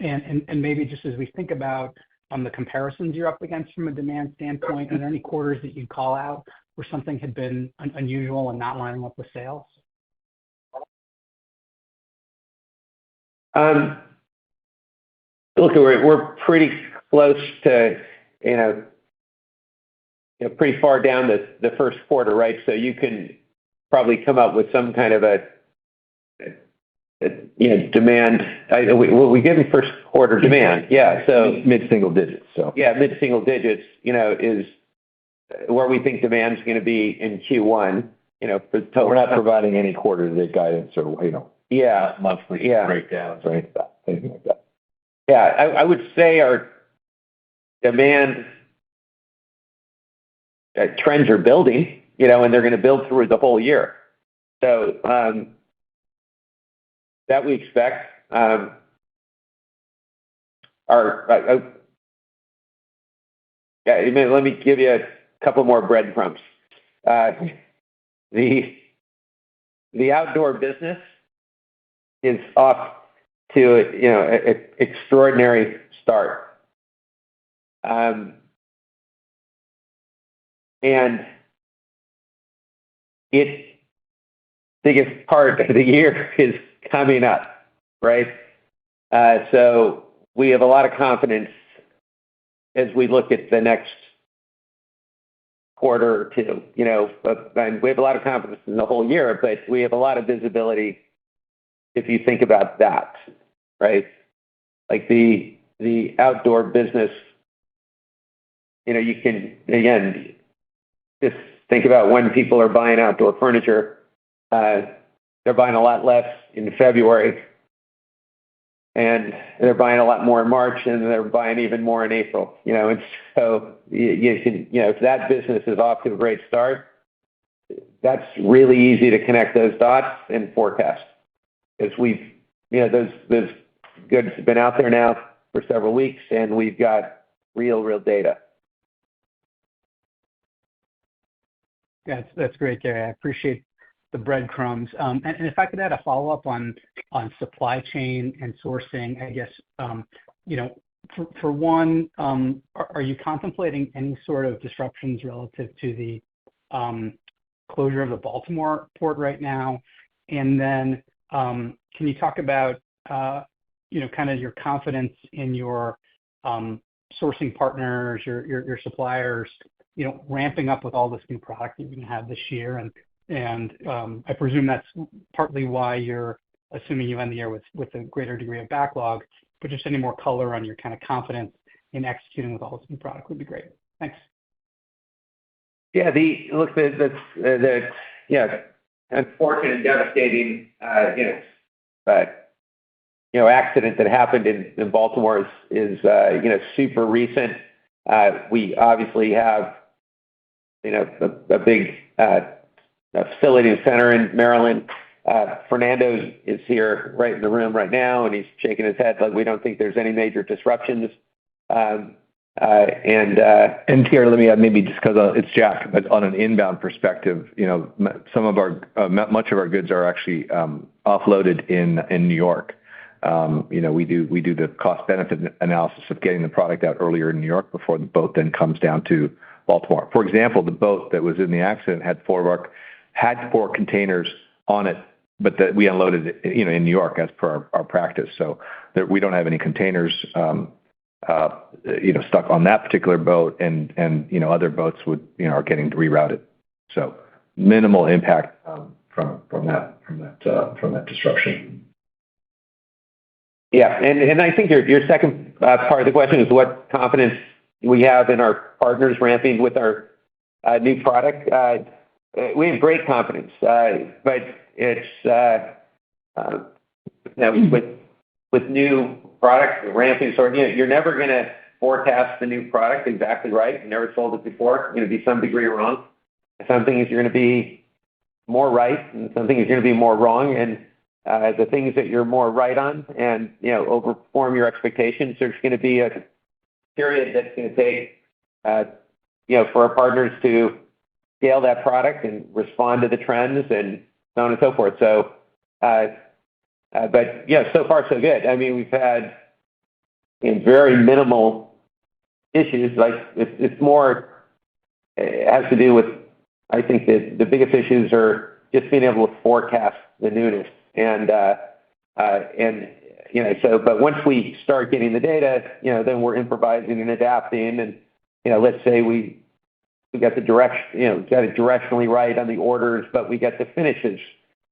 and maybe just as we think about the comparisons you're up against from a demand standpoint, are there any quarters that you'd call out where something had been unusual and not lining up with sales? Look, we're pretty close to, pretty far down the first quarter, right? So you can probably come up with some kind of a demand. We give them first quarter demand. Yeah. So mid-single digits. So yeah, mid-single digits, is where we think demand's going to be in Q1. For total. We're not providing any quarter-to-date guidance or monthly breakdowns or anything like that. Yeah, I would say our demand trends are building, and they're going to build through the whole year. So that we expect. Let me give you a couple more breadcrumbs. The outdoor business is off to an extraordinary start, and its biggest part of the year is coming up, right? So we have a lot of confidence as we look at the next quarter or two, and we have a lot of confidence in the whole year, but we have a lot of visibility if you think about that, right? Like the outdoor business, you can, again, just think about when people are buying outdoor furniture. They're buying a lot less in February, and they're buying a lot more in March, and they're buying even more in April. And so you can, if that business is off to a great start, that's really easy to connect those dots and forecast. Because those goods have been out there now for several weeks, and we've got real data. That's great, Gary. I appreciate the breadcrumbs. And if I could add a follow-up on supply chain and sourcing, I guess, for one, are you contemplating any sort of disruptions relative to the closure of the Baltimore port right now? And then can you talk about, kind of your confidence in your sourcing partners, your suppliers, ramping up with all this new product you're going to have this year? And I presume that's partly why you're assuming you end the year with a greater degree of backlog, but just any more color on your kind of confidence in executing with all this new product would be great. Thanks. Yeah, the unfortunate and devastating, accident that happened in Baltimore is super recent. We obviously have, a big facility center in Maryland. Fernando is here right in the room right now, and he's shaking his head like we don't think there's any major disruptions. And here, let me add, maybe just because it's Jack, but on an inbound perspective, much of our goods are actually offloaded in New York. We do the cost benefit analysis of getting the product out earlier in New York before the boat then comes down to Baltimore. For example, the boat that was in the accident had four containers on it, but that we unloaded it, in New York as per our practice. So we don't have any containers stuck on that particular boat, and other boats are getting rerouted. So minimal impact from that disruption. Yeah, and I think your second part of the question is what confidence we have in our partners ramping with our new product. We have great confidence, but it's with new products ramping. So you're never going to forecast the new product exactly right. You never sold it before. You're going to be some degree wrong. Some things you're going to be more right, and some things you're going to be more wrong. And the things that you're more right on and overperform your expectations, there's going to be a period that's going to take for our partners to scale that product and respond to the trends and so on and so forth. So, but yeah, so far so good. I mean, we've had very minimal issues. Like it's more, it has to do with, I think that the biggest issues are just being able to forecast the newness. And but once we start getting the data, then we're improvising and adapting. And let's say we got the direction, got it directionally right on the orders, but we got the finishes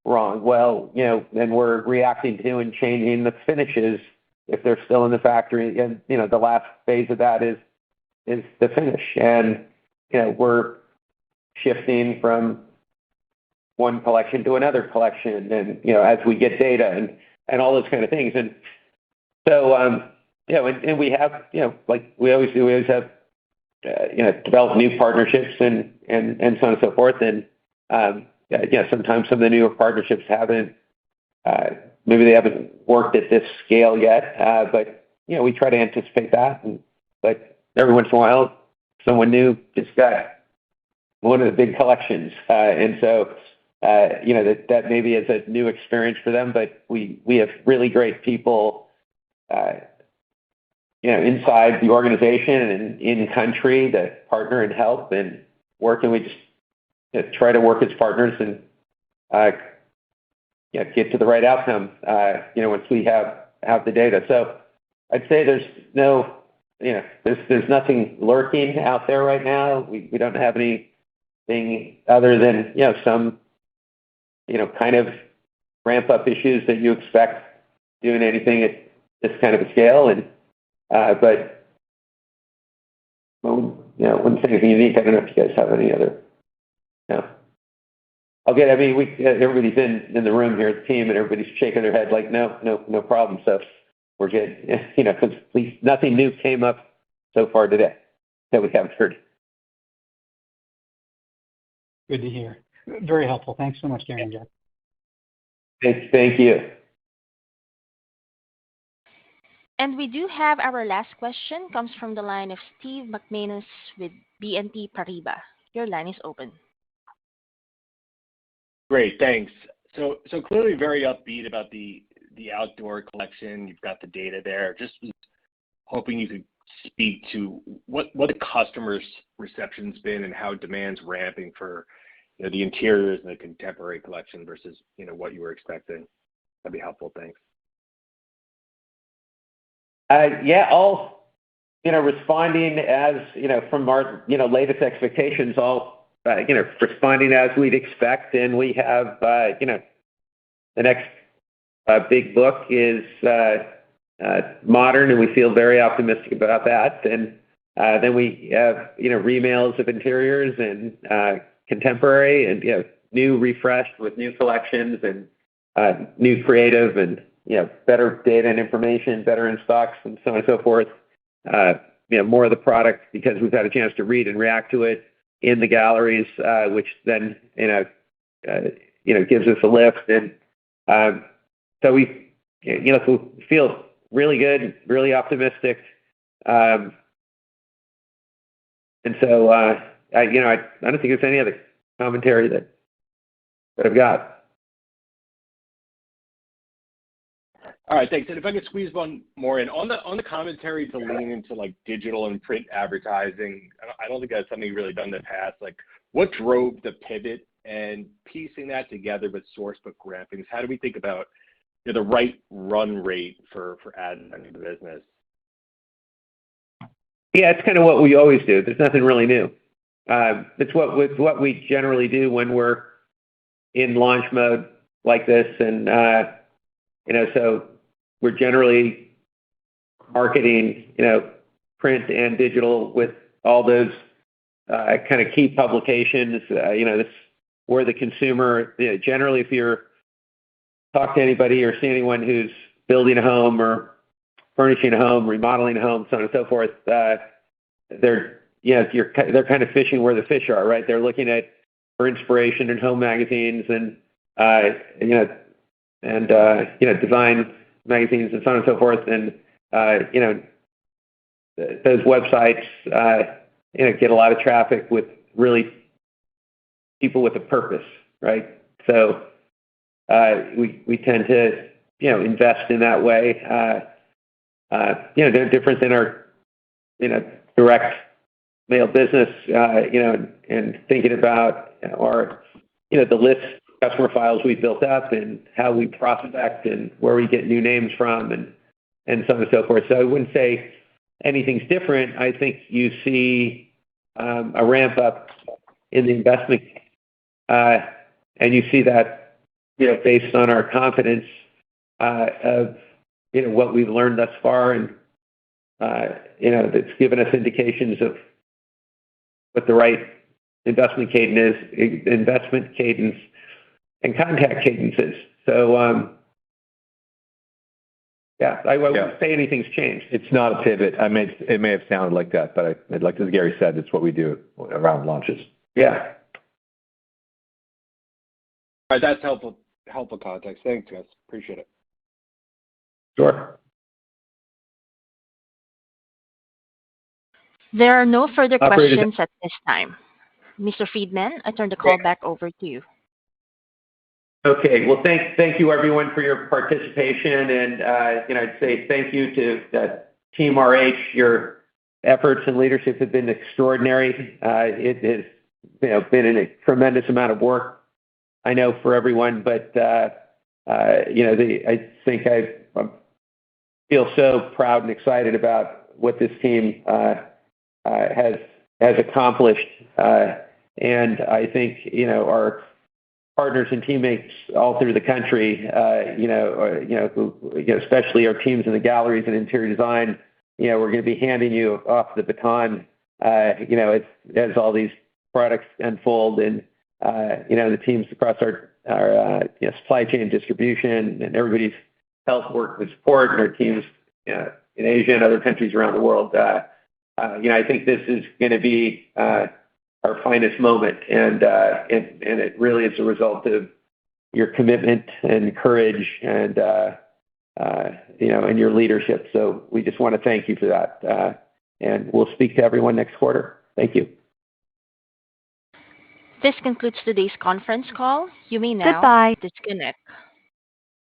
wrong. Well, then we're reacting to and changing the finishes if they're still in the factory. And the last phase of that is the finish. And we're shifting from one collection to another collection, and as we get data and all those kind of things. And so and we have like we always do, we always have develop new partnerships and so on and so forth. And sometimes some of the newer partnerships haven't maybe they haven't worked at this scale yet, but we try to anticipate that. But every once in a while, someone new just got one of the big collections, and so that maybe is a new experience for them. But we have really great people, inside the organization and in country that partner and help and work, and we just try to work as partners and get to the right outcome. Once we have the data. So I'd say there's no, there's nothing lurking out there right now. We don't have anything other than some kind of ramp up issues that you expect doing anything at this kind of a scale. And but wouldn't say anything unique. I don't know if you guys have any other. No. Okay. I mean, everybody's in the room here, the team, and everybody's shaking their head like, no problem. So we're good. Because at least nothing new came up so far today that we haven't heard. Good to hear. Very helpful. Thanks so much, Gary and Jack. Thank you. And we do have our last question comes from the line of Steve McManus with BNP Paribas. Your line is open. Great, thanks. So clearly very upbeat about the outdoor collection. You've got the data there. Just was hoping you could speak to what the customer's reception's been and how demand's ramping for the interiors and the contemporary collection versus what you were expecting. That'd be helpful. Thanks. All responding as from our latest expectations, all responding as we'd expect. And we have the next big book is modern, and we feel very optimistic about that. And then we have remails of interiors and contemporary and new refreshed with new collections and new creative and better data and information, better in stocks, and so on and so forth. More of the product because we've had a chance to read and react to it in the galleries, which then gives us a lift. And so we feel really good, really optimistic. And so I don't think there's any other commentary that I've got. All right, thanks. And if I could squeeze one more in on the commentary to lean into like digital and print advertising, I don't think that's something you've really done in the past. Like, what drove the pivot and piecing that together with sourcebook rampings? How do we think about the right run rate for ad in the business? Yeah, it's kind of what we always do. There's nothing really new. It's what we generally do when we're in launch mode like this, and so we're generally marketing, print and digital with all those kind of key publications. This where the consumer, generally, if you're talk to anybody or see anyone who's building a home or furnishing a home, remodeling a home, so on and so forth, they're kind of fishing where the fish are, right? They're looking for inspiration in home magazines and design magazines and so on and so forth, and those websites get a lot of traffic with really people with a purpose, right? So we tend to invest in that way. They're different than our direct mail business, and thinking about the list of customer files we built up and how we prospect and where we get new names from and so on and so forth. So I wouldn't say anything's different. I think you see a ramp up in the investment, and you see that based on our confidence of what we've learned thus far, and that's given us indications of what the right investment cadence and contact cadence is. So I wouldn't say anything's changed. It's not a pivot. It may have sounded like that, but like as Gary said, it's what we do around launches. Yeah. All right, that's helpful context. Thanks, guys. Appreciate it. Sure. There are no further questions at this time. Mr. Friedman, I turn the call back over to you. Okay. Well, thank you everyone for your participation, and I'd say thank you to Team RH. Your efforts and leadership have been extraordinary. It has been a tremendous amount of work, I know, for everyone, but I think I feel so proud and excited about what this team has accomplished, and I think our partners and teammates all through the country, especially our teams in the galleries and interior design, we're going to be handing you off the baton, as all these products unfold, and the teams across our supply chain distribution and everybody's help, work, and support, and our teams in Asia and other countries around the world. I think this is going to be our finest moment, and it really is a result of your commitment and courage and and your leadership. So we just want to thank you for that, and we'll speak to everyone next quarter. Thank you. This concludes today's conference call. You may now disconnect.